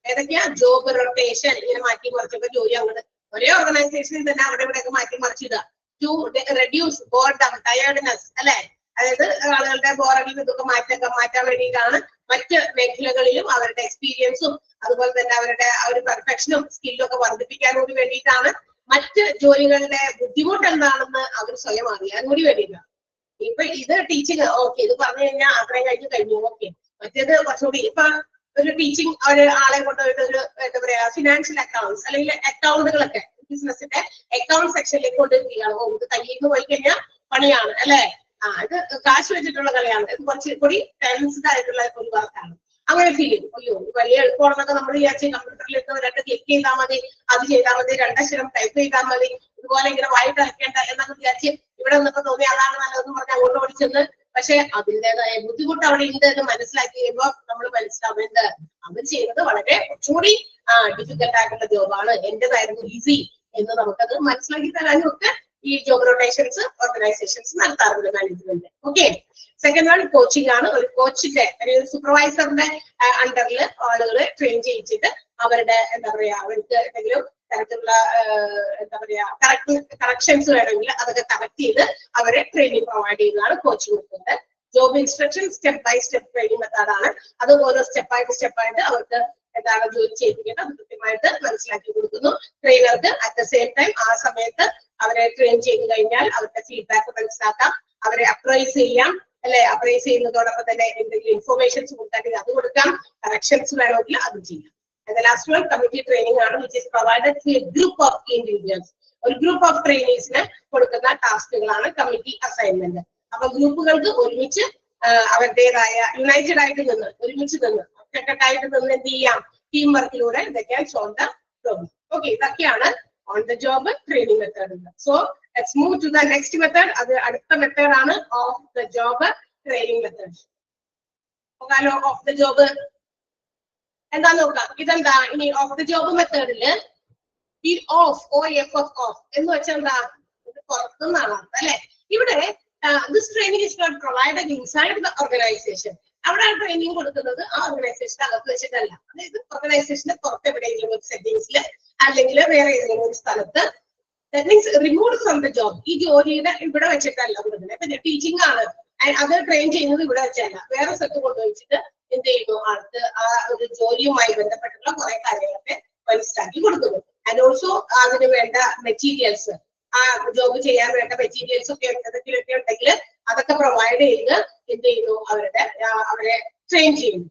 [SPEAKER 1] ഏതൊക്കെയാ? ജോബ് റൊട്ടേഷൻ, ഇങ്ങനെ മാറ്റി മറിച്ചൊക്കെ ജോലി അങ്ങോട്ട് ഒരേ ഓർഗനൈസേഷനിൽ തന്നെ അവിടെ ഇവിടെയൊക്കെ മാറ്റി മറിച്ചിടുക. ടു റെഡ്യൂസ് ബോർഡം, ടയർഡ്നെസ്, അല്ലെ, അതായത് ആളുകളുടെ ബോറടിൽ ഇതൊക്കെ മാറ്റാൻ വേണ്ടിയിട്ടാണ്. മറ്റ് മേഖലകളിലും അവരുടെ എക്സ്പീരിയൻസും അതുപോലെ തന്നെ അവരുടെ ആ ഒരു പെർഫെക്ഷനും സ്കില്ലും ഒക്കെ വർദ്ധിപ്പിക്കാൻ കൂടി വേണ്ടിയിട്ടാണ്. മറ്റ് ജോലികളുടെ ബുദ്ധിമുട്ട് എന്താണെന്ന് അവർ സ്വയം അറിയാൻ കൂടി വേണ്ടിയിട്ടാണ്. ഇപ്പൊ ഇത് ടീച്ചിങ് ഓക്കെ, ഇത് പറഞ്ഞു കഴിഞ്ഞാൽ അത്രയും കഴിഞ്ഞു ഓക്കെ. മറ്റേത് കുറച്ചുകൂടി ഇപ്പൊ ഒരു ടീച്ചിങ് ഒരു ആളെ കൊണ്ടുപോയിട്ട് ഒരു എന്താ പറയാ ഫിനാൻഷ്യൽ അക്കൗണ്ട്സ് അല്ലെങ്കിൽ അക്കൗണ്ടുകളൊക്കെ ബിസിനസിന്റെ അക്കൗണ്ട് സെക്ഷനിലേക്ക് കൊണ്ടുവരികയാണ്. ഇത് കയ്യിൽ നിന്ന് പോയി കഴിഞ്ഞാൽ പണിയാണ്, അല്ലെ, ഇത് കാശ് വെച്ചിട്ടുള്ള കളിയാണ്, ഇത് കുറച്ചുകൂടി ടെൻസ്ഡ് ആയിട്ടുള്ള ഒരു വർക്കാണ്. അങ്ങനെ ഫീൽ ചെയ്യും. അയ്യോ വലിയ എളുപ്പമാണെന്നൊക്കെ നമ്മൾ വിചാരിച്ച് കമ്പ്യൂട്ടറിലേക്ക് 2 ക്ലിക്ക് ചെയ്താൽ മതി, അത് ചെയ്താൽ മതി, 2 അക്ഷരം ടൈപ്പ് ചെയ്താൽ മതി, ഇതുപോലെ ഇങ്ങനെ വായിട്ട് അയക്കേണ്ട എന്നൊക്കെ വിചാരിച്ച് ഇവിടെ നിന്നൊക്കെ തോന്നി അതാണ് നല്ലതെന്ന് പറഞ്ഞ് അങ്ങോട്ട് ഓടിച്ചെന്ന്. പക്ഷെ അതിൻ്റെതായ ബുദ്ധിമുട്ട് അവിടെ ഉണ്ട് എന്ന് മനസ്സിലാക്കി കഴിയുമ്പോൾ നമ്മൾ മനസ്സിലാവുന്നത് അവർ ചെയ്യുന്നത് വളരെ കുറച്ചുകൂടി ഡിഫിക്കൽട്ട് ആയിട്ടുള്ള ജോബാണ്, എന്റേതായിരുന്നു ഈസി എന്ന് നമുക്കത് മനസ്സിലാക്കി തരാനും ഒക്കെ ഈ ജോബ് റൊട്ടേഷൻസ് ഓർഗനൈസേഷൻസ് നടത്താറുണ്ട് management. Okay. Second one coaching ആണ്. ഒരു കോച്ചിന്റെ അല്ലെങ്കിൽ സൂപ്പർവൈസറിന്റെ അണ്ടറിൽ ആളുകളെ ട്രെയിൻ ചെയ്യിച്ചിട്ട് അവരുടെ എന്താ പറയാ അവർക്ക് എന്തെങ്കിലും തരത്തിലുള്ള എന്താ പറയാ കറക്ഷൻസ് വേണമെങ്കിൽ അതൊക്കെ കറക്റ്റ് ചെയ്ത് അവരെ ട്രെയിനിങ് പ്രൊവൈഡ് ചെയ്യുന്നതാണ് കോച്ചിങ് കൊടുക്കുന്നത്. Job instruction step by step training മെത്തേഡാണ്. അത് ഓരോ സ്റ്റെപ്പായിട്ട് അവർക്ക് എന്താണ് ജോലി ചെയ്യിപ്പിക്കുന്നത് അത് കൃത്യമായിട്ട് മനസ്സിലാക്കി കൊടുക്കുന്നു. ട്രെയിനർക്ക് അറ്റ് ദ സെയിം ടൈം ആ സമയത്ത് അവരെ ട്രെയിൻ ചെയ്ത് കഴിഞ്ഞാൽ അവരുടെ ഫീഡ്ബാക്ക് മനസ്സിലാക്കാം, അവരെ അപ്രൈസ് ചെയ്യാം, അല്ലെ, അപ്രൈസ് ചെയ്യുന്നതോടൊപ്പം തന്നെ എന്തെങ്കിലും ഇൻഫർമേഷൻസ് കൊടുത്താൽ അത് കൊടുക്കാം, കറക്ഷൻസ് വേണമെങ്കിൽ അത് ചെയ്യാം. And the last one committee training ആണ്, which is provided to a group of individuals. ഒരു ഗ്രൂപ്പ് ഓഫ് ട്രെയിനീസിന് കൊടുക്കുന്ന ടാസ്കുകളാണ് കമ്മിറ്റി അസൈൻമെന്റ്. അപ്പൊ ഗ്രൂപ്പുകൾക്ക് ഒരുമിച്ച് അവരുടേതായ യുണൈറ്റഡ് ആയിട്ട് നിന്ന് ഒരുമിച്ച് നിന്ന് ഒറ്റക്കെട്ടായിട്ട് നിന്ന് എന്ത് ചെയ്യാം, ടീം വർക്കിലൂടെ ഇതൊക്കെ സോൾവ് ദ പ്രോബ്ലം. ഓക്കെ, ഇതൊക്കെയാണ് on the job training method. So let's move to the next method. അത് അടുത്ത മെത്തേഡ് ആണ് off the job training method. Off the job എന്താ നോക്കാം. ഇതെന്താ ഇനി ഓഫ് ദ ജോബ് മെത്തേഡില് ഈ ഓഫ് എന്ന് വെച്ചാൽ എന്താ, ഇത് പുറത്തുനിന്നാണ് അല്ലെ. ഇവിടെ this training is not provided inside the organisation. അവിടെ ട്രെയിനിങ് കൊടുക്കുന്നത് ആ ഓർഗനൈസേഷൻ അകത്ത് വെച്ചിട്ടല്ല, അതായത് ഓർഗനൈസേഷന്റെ പുറത്ത് എവിടെയെങ്കിലും ഒരു സെറ്റിംഗ്സിൽ അല്ലെങ്കിൽ വേറെ ഏതെങ്കിലും ഒരു സ്ഥലത്ത്. That means removed from the job. ഈ ജോലിയുടെ ഇവിടെ വെച്ചിട്ടല്ല കൊടുക്കുന്നത്. ഇപ്പൊ ടീച്ചിങ് ആണ്, അത് ട്രെയിൻ ചെയ്യുന്നത് ഇവിടെ വെച്ചല്ല, വേറെ സ്ഥലത്ത് കൊണ്ടുവച്ചിട്ട് എന്ത് ചെയ്യുന്നു, അടുത്ത് ആ ഒരു ജോലിയുമായി ബന്ധപ്പെട്ടുള്ള കുറെ കാര്യങ്ങളൊക്കെ മനസ്സിലാക്കി കൊടുക്കുന്നു. ആൻഡ് ഓൾസോ അതിന് വേണ്ട മെറ്റീരിയൽസ്, ആ ജോബ് ചെയ്യാൻ വേണ്ട മെറ്റീരിയൽസ് ഒക്കെ എന്തെങ്കിലുമൊക്കെ ഉണ്ടെങ്കിൽ അതൊക്കെ പ്രൊവൈഡ് ചെയ്ത് എന്ത് ചെയ്യുന്നു, അവരെ ട്രെയിൻ ചെയ്യുന്നു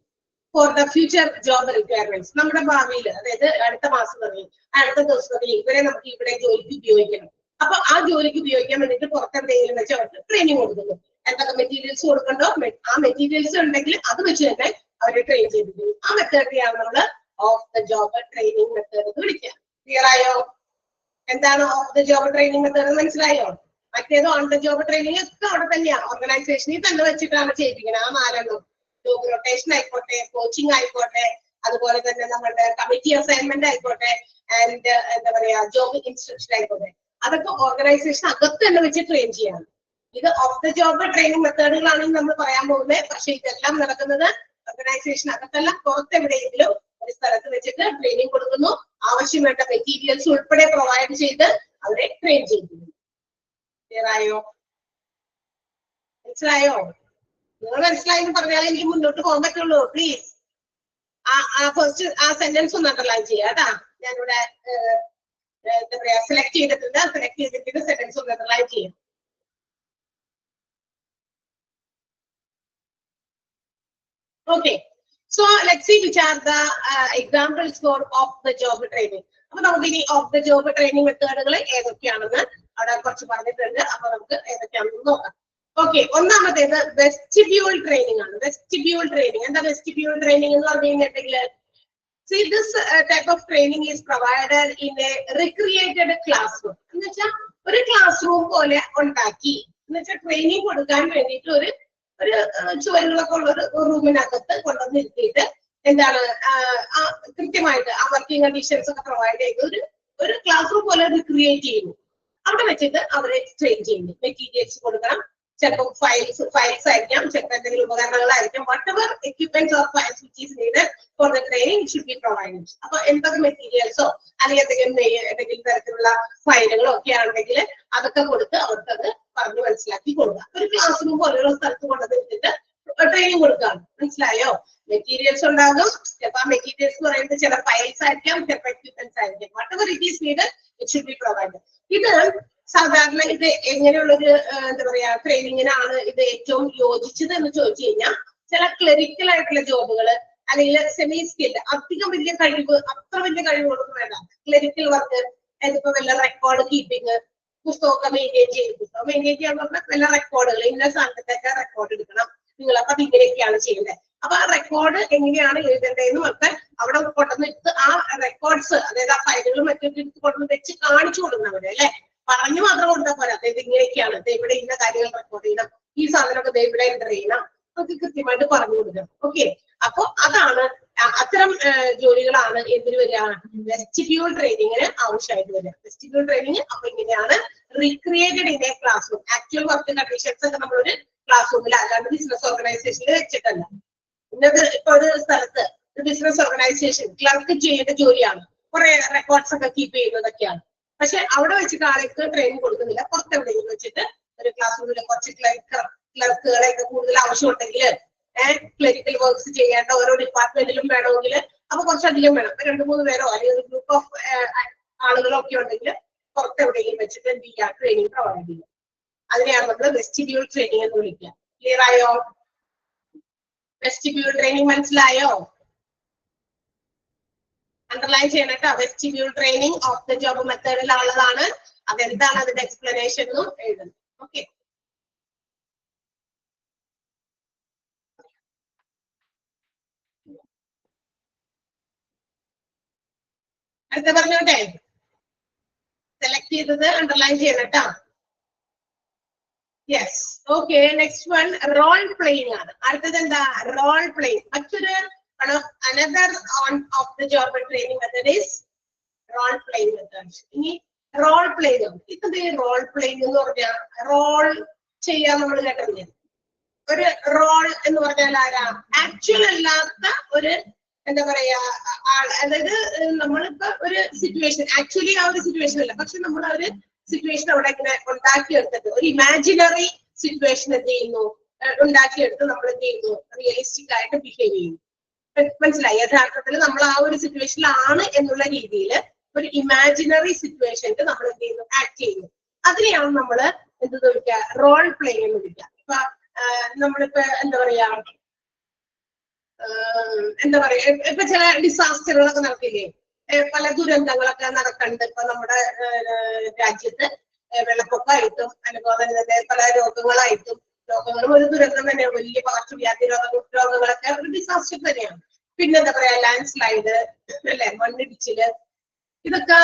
[SPEAKER 1] for the future job requirements. നമ്മുടെ ഭാവിയിൽ, അതായത് അടുത്ത മാസം തുടങ്ങി അടുത്ത ദിവസം തുടങ്ങി ഇവരെ നമുക്ക് ഇവിടെ ജോലിക്ക് ഉപയോഗിക്കണം. അപ്പൊ ആ ജോലിക്ക് ഉപയോഗിക്കാൻ വേണ്ടിയിട്ട് പുറത്തെന്തെങ്കിലും വെച്ച് അവർക്ക് ട്രെയിനിങ് കൊടുക്കുന്നു. എന്തൊക്കെ മെറ്റീരിയൽസ് കൊടുക്കണ്ടോ ആ മെറ്റീരിയൽസ് ഉണ്ടെങ്കിൽ അത് വെച്ച് തന്നെ അവരെ ട്രെയിൻ ചെയ്തിരിക്കുന്നു. ആ മെത്തേഡിലാണ് നമ്മൾ of the job training method എന്ന് വിളിക്കുക. ക്ലിയർ ആയോ? എന്താണ് of the job training method മനസ്സിലായോ? മറ്റേത് ഓൺ ദ ജോബ് ട്രെയിനിങ് ഒക്കെ അവിടെ തന്നെയാണ്, ഓർഗനൈസേഷനിൽ തന്നെ വെച്ചിട്ടാണ് ചെയ്യിപ്പിക്കുന്നത്. ആ 4 ജോബ് റൊട്ടേഷൻ ആയിക്കോട്ടെ, കോച്ചിങ് ആയിക്കോട്ടെ, അതുപോലെ തന്നെ നമ്മുടെ കമ്മിറ്റി അസൈൻമെന്റ് ആയിക്കോട്ടെ, ആൻഡ് എന്താ പറയാ ജോബ് ഇൻസ്ട്രക്ഷൻ ആയിക്കോട്ടെ, അതൊക്കെ ഓർഗനൈസേഷൻ അകത്ത് തന്നെ വെച്ച് ട്രെയിൻ ചെയ്യാണ്. ഇത് ഓഫ് ദ ജോബ് ട്രെയിനിങ് മെത്തേഡുകളാണെന്ന് നമ്മൾ പറയാൻ പോകുന്നത്. പക്ഷെ ഇതെല്ലാം നടക്കുന്നത് ഓർഗനൈസേഷൻ അകത്തല്ല, പുറത്തെവിടെയെങ്കിലും ഒരു സ്ഥലത്ത് വെച്ചിട്ട് ട്രെയിനിങ് കൊടുക്കുന്നു. ആവശ്യം വേണ്ട മെറ്റീരിയൽസ് ഉൾപ്പെടെ പ്രൊവൈഡ് ചെയ്ത് അവരെ ട്രെയിൻ ചെയ്യുന്നു. ക്ലിയർ ആയോ? മനസ്സിലായോ? നിങ്ങൾ മനസ്സിലായെന്ന് പറഞ്ഞാൽ എനിക്ക് മുന്നോട്ട് പോകാൻ പറ്റുള്ളൂ. പ്ലീസ് ഫസ്റ്റ് ആ സെന്റൻസ് ഒന്ന് അണ്ടർലൈൻ ചെയ്യാം കേട്ടാ. ഞാനിവിടെ എന്താ പറയാ സെലക്ട് ചെയ്തിട്ടുണ്ട്. സെലക്ട് ചെയ്തിട്ട് സെന്റൻസ് ഒന്ന് അണ്ടർലൈൻ ചെയ്യാം. Okay, so let's see which are the examples for off the job training. അപ്പൊ നമുക്ക് ഇനി ഓഫ് ദ ജോബ് ട്രെയിനിങ് മെത്തേഡുകൾ ഏതൊക്കെയാണെന്ന് അവിടെ കുറച്ച് പറഞ്ഞിട്ടുണ്ട്. അപ്പൊ നമുക്ക് ഏതൊക്കെയാണെന്ന് നോക്കാം. ഓക്കെ, ഒന്നാമത്തേത് വെസ്റ്റിബ്യൂൾ ട്രെയിനിങ് ആണ്. വെസ്റ്റിബ്യൂൾ ട്രെയിനിങ് എന്താ? വെസ്റ്റിബ്യൂൾ ട്രെയിനിങ് എന്ന് പറഞ്ഞു കഴിഞ്ഞിട്ടുണ്ടെങ്കിൽ, see this type of training is provided in a recreated classroom. എന്ന് വെച്ചാൽ ഒരു ക്ലാസ് റൂം പോലെ ഉണ്ടാക്കി, എന്ന് വെച്ചാൽ ട്രെയിനിങ് കൊടുക്കാൻ വേണ്ടിയിട്ട് ഒരു ചുവരുകളൊക്കെ ഉള്ള ഒരു റൂമിനകത്ത് കൊണ്ടുവന്നിരുത്തിയിട്ട് എന്താണ് കൃത്യമായിട്ട് ആ വർക്കിംഗ് കണ്ടീഷൻസ് ഒക്കെ പ്രൊവൈഡ് ചെയ്ത് ഒരു ക്ലാസ് റൂം പോലെ റിക്രിയേറ്റ് ചെയ്യുന്നു. അവിടെ വെച്ചിട്ട് അവരെ ട്രെയിൻ ചെയ്യുന്നു. മെറ്റീരിയൽസ് കൊടുക്കണം, ചിലപ്പോൾ ഫയൽസ് ആയിരിക്കാം, ചിലപ്പോൾ എന്തെങ്കിലും ഉപകരണങ്ങളായിരിക്കും. whatever equipments or files which is needed for the training should be provided. അപ്പൊ എന്തൊക്കെ മെറ്റീരിയൽസോ അല്ലെങ്കിൽ എന്തെങ്കിലും തരത്തിലുള്ള ഫയലുകളോ ഒക്കെ ആണെങ്കിൽ അതൊക്കെ കൊടുത്ത് അവർക്കത് പറഞ്ഞു മനസ്സിലാക്കി കൊടുക്കുക. ഒരു ക്ലാസ് റൂം പോലെയുള്ള സ്ഥലത്ത് കൊണ്ടുവന്നിട്ട് ട്രെയിനിങ് കൊടുക്കുകയാണ്. മനസ്സിലായോ? മെറ്റീരിയൽസ് ഉണ്ടാകും. ചിലപ്പോൾ ആ മെറ്റീരിയൽസ് എന്ന് പറയുന്നത് ചില ഫയൽസ് ആയിരിക്കാം, ചിലപ്പോൾ എക്വിപ്മെന്റ്സ് ആയിരിക്കും. whatever it is needed it should be provided. ഇത് സാധാരണ ഇത് എങ്ങനെയുള്ളൊരു എന്താ പറയാ ട്രെയിനിങ്ങിനാണ് ഇത് ഏറ്റവും യോജിച്ചത് എന്ന് ചോദിച്ചു കഴിഞ്ഞാൽ, ചില ക്ലറിക്കൽ ആയിട്ടുള്ള ജോബുകൾ അല്ലെങ്കിൽ സെമി സ്കിൽഡ്, അധികം വലിയ കഴിവ്, അത്ര വലിയ കഴിവുകളൊന്നും വേണ്ട. ക്ലറിക്കൽ വർക്ക്, അതിപ്പോ വല്ല റെക്കോർഡ് കീപ്പിംഗ്, പുസ്തകമൊക്കെ മെയിൻറ്റെയിൻ ചെയ്ത്, പുസ്തകം മെയിൻറ്റെയിൻ ചെയ്യാന്ന് പറഞ്ഞാൽ വല്ല റെക്കോർഡുകൾ, ഇന്ന സാധനത്തൊക്കെ റെക്കോർഡ് എടുക്കണം നിങ്ങൾ, അപ്പൊ അത് ഇങ്ങനെയൊക്കെയാണ് ചെയ്യേണ്ടത്. അപ്പൊ ആ റെക്കോർഡ് എങ്ങനെയാണ് എഴുതേണ്ടതെന്നും ഒക്കെ അവിടെ കൊണ്ടുവന്നിട്ട് ആ റെക്കോർഡ്സ്, അതായത് ആ ഫയലുകൾ മറ്റൊക്കെ കൊണ്ടുവന്ന് വെച്ച് കാണിച്ചു കൊടുക്കുന്നവരെ അല്ലെ, പറഞ്ഞു മാത്രം കൊടുത്താൽ പോരാ. അതായത് ഇങ്ങനെയൊക്കെയാണ്, ഇവിടെ ഇന്ന കാര്യങ്ങൾ റെക്കോർഡ് ചെയ്യണം, ഈ സാധനമൊക്കെ ഇവിടെ എൻ്റർ ചെയ്യണം, ഒക്കെ കൃത്യമായിട്ട് പറഞ്ഞു കൊടുക്കണം. ഓക്കെ, അപ്പൊ അതാണ് അത്തരം ജോലികളാണ് എന്തിനു വരിക? വെസ്റ്റിബ്യൂൾ ട്രെയിനിങ്ങിന് ആവശ്യമായിട്ട് വരിക. വെസ്റ്റിബ്യൂൾ ട്രെയിനിങ് അപ്പൊ ഇങ്ങനെയാണ് റിക്രിയേറ്റഡ് in A class room. Actual work conditions ഒക്കെ നമ്മളൊരു ക്ലാസ് റൂമിൽ, അല്ലാണ്ട് ബിസിനസ് ഓർഗനൈസേഷനിൽ വെച്ചിട്ടല്ല. ഇന്നത് ഇപ്പൊ ഒരു സ്ഥലത്ത് ഒരു ബിസിനസ് ഓർഗനൈസേഷൻ ക്ലർക്ക് ചെയ്യേണ്ട ജോലിയാണ്, കുറെ റെക്കോർഡ്സ് ഒക്കെ കീപ്പ് ചെയ്യുന്നതൊക്കെയാണ്. പക്ഷെ അവിടെ വെച്ചിട്ട് ആൾക്ക് ട്രെയിനിങ് കൊടുക്കുന്നില്ല. പുറത്തെവിടെയെങ്കിലും വെച്ചിട്ട് ഒരു ക്ലാസ് റൂമിൽ കുറച്ച് ക്ലർക്കുകളെയൊക്കെ കൂടുതൽ ആവശ്യമുണ്ടെങ്കിൽ, ക്ലറിക്കൽ വർക്ക്സ് ചെയ്യേണ്ട ഓരോ ഡിപ്പാർട്ട്മെന്റിലും വേണമെങ്കിൽ അപ്പൊ കുറച്ചധികം വേണം, 2-3 പേരോ അല്ലെങ്കിൽ ഒരു ഗ്രൂപ്പ് ഓഫ് ആളുകളോ ഒക്കെ ഉണ്ടെങ്കിൽ പുറത്തെവിടെയെങ്കിലും വെച്ചിട്ട് എന്ത് ചെയ്യുക? ട്രെയിനിങ് പ്രൊവൈഡ് ചെയ്യുക. അതിനെയാണ് നമ്മൾ വെസ്റ്റിബ്യൂൾ ട്രെയിനിങ് എന്ന് വിളിക്കുക. ക്ലിയർ ആയോ? വെസ്റ്റിബ്യൂൾ ട്രെയിനിങ് മനസ്സിലായോ? അണ്ടർലൈൻ ചെയ്യണം കേട്ടോ. Vestibule training off the job മെത്തേഡിലുള്ളതാണ്. അതെന്താണ് അതിന്റെ എക്സ്പ്ലനേഷൻ എന്നും എഴുതുന്നു. ഓക്കെ, അടുത്ത പറഞ്ഞോട്ടെ. സെലക്ട് ചെയ്തത് അണ്ടർലൈൻ ചെയ്യണം കേട്ടോ. Yes, okay. Next one role playing ആണ്. അടുത്തത് എന്താ? Role playing. മറ്റൊരു another on of the job training method is role playing method. ഇനി റോൾ പ്ലേയിങ്. ഇതെന്ത് റോൾ പ്ലേയിങ് എന്ന് പറഞ്ഞാൽ റോൾ ചെയ്യാൻ നമ്മൾ കേട്ടില്ലേ? ഒരു റോൾ എന്ന് പറഞ്ഞാൽ ആരാ? ആക്ച്വൽ അല്ലാത്ത ഒരു എന്താ പറയാ അതായത് നമ്മളിപ്പോ ഒരു സിറ്റുവേഷൻ, ആക്ച്വലി ആ ഒരു സിറ്റുവേഷൻ അല്ല, പക്ഷെ നമ്മൾ ആ ഒരു സിറ്റുവേഷൻ അവിടെ ഇങ്ങനെ ഉണ്ടാക്കിയെടുത്തിട്ട് ഒരു ഇമാജിനറി സിറ്റുവേഷൻ എന്ത് ചെയ്യുന്നു? ഉണ്ടാക്കിയെടുത്ത് നമ്മൾ എന്ത് ചെയ്യുന്നു? റിയലിസ്റ്റിക് ആയിട്ട് ബിഹേവ് ചെയ്യുന്നു. മനസ്സിലായി? യഥാർത്ഥത്തിൽ നമ്മൾ ആ ഒരു സിറ്റുവേഷനിലാണ് എന്നുള്ള രീതിയിൽ ഒരു ഇമാജിനറി സിറ്റുവേഷനിൽ നമ്മൾ എന്ത് ചെയ്യുന്നു? ആക്ട് ചെയ്യുന്നു. അതിനെയാണ് നമ്മൾ എന്ത് വിളിക്കുക? റോൾ പ്ലേ എന്ന് വിളിക്കുക. ഇപ്പൊ നമ്മളിപ്പോ എന്താ പറയാ ഇപ്പൊ ചില ഡിസാസ്റ്ററുകളൊക്കെ നടക്കില്ലേ? പല ദുരന്തങ്ങളൊക്കെ നടക്കുന്നുണ്ട്. ഇപ്പൊ നമ്മുടെ രാജ്യത്ത് വെള്ളപ്പൊക്കമായിട്ടും അതുപോലെ തന്നെ പല രോഗങ്ങളായിട്ടും, രോഗങ്ങളും ഒരു ദുരന്തം തന്നെയാണ്. വലിയ പകർച്ചവ്യാധി രോഗങ്ങളൊക്കെ ഒരു ഡിസാസ്റ്റർ തന്നെയാണ്. പിന്നെന്താ പറയാ ലാൻഡ് സ്ലൈഡ് അല്ലെ, മണ്ണിടിച്ചില്, ഇതൊക്കെ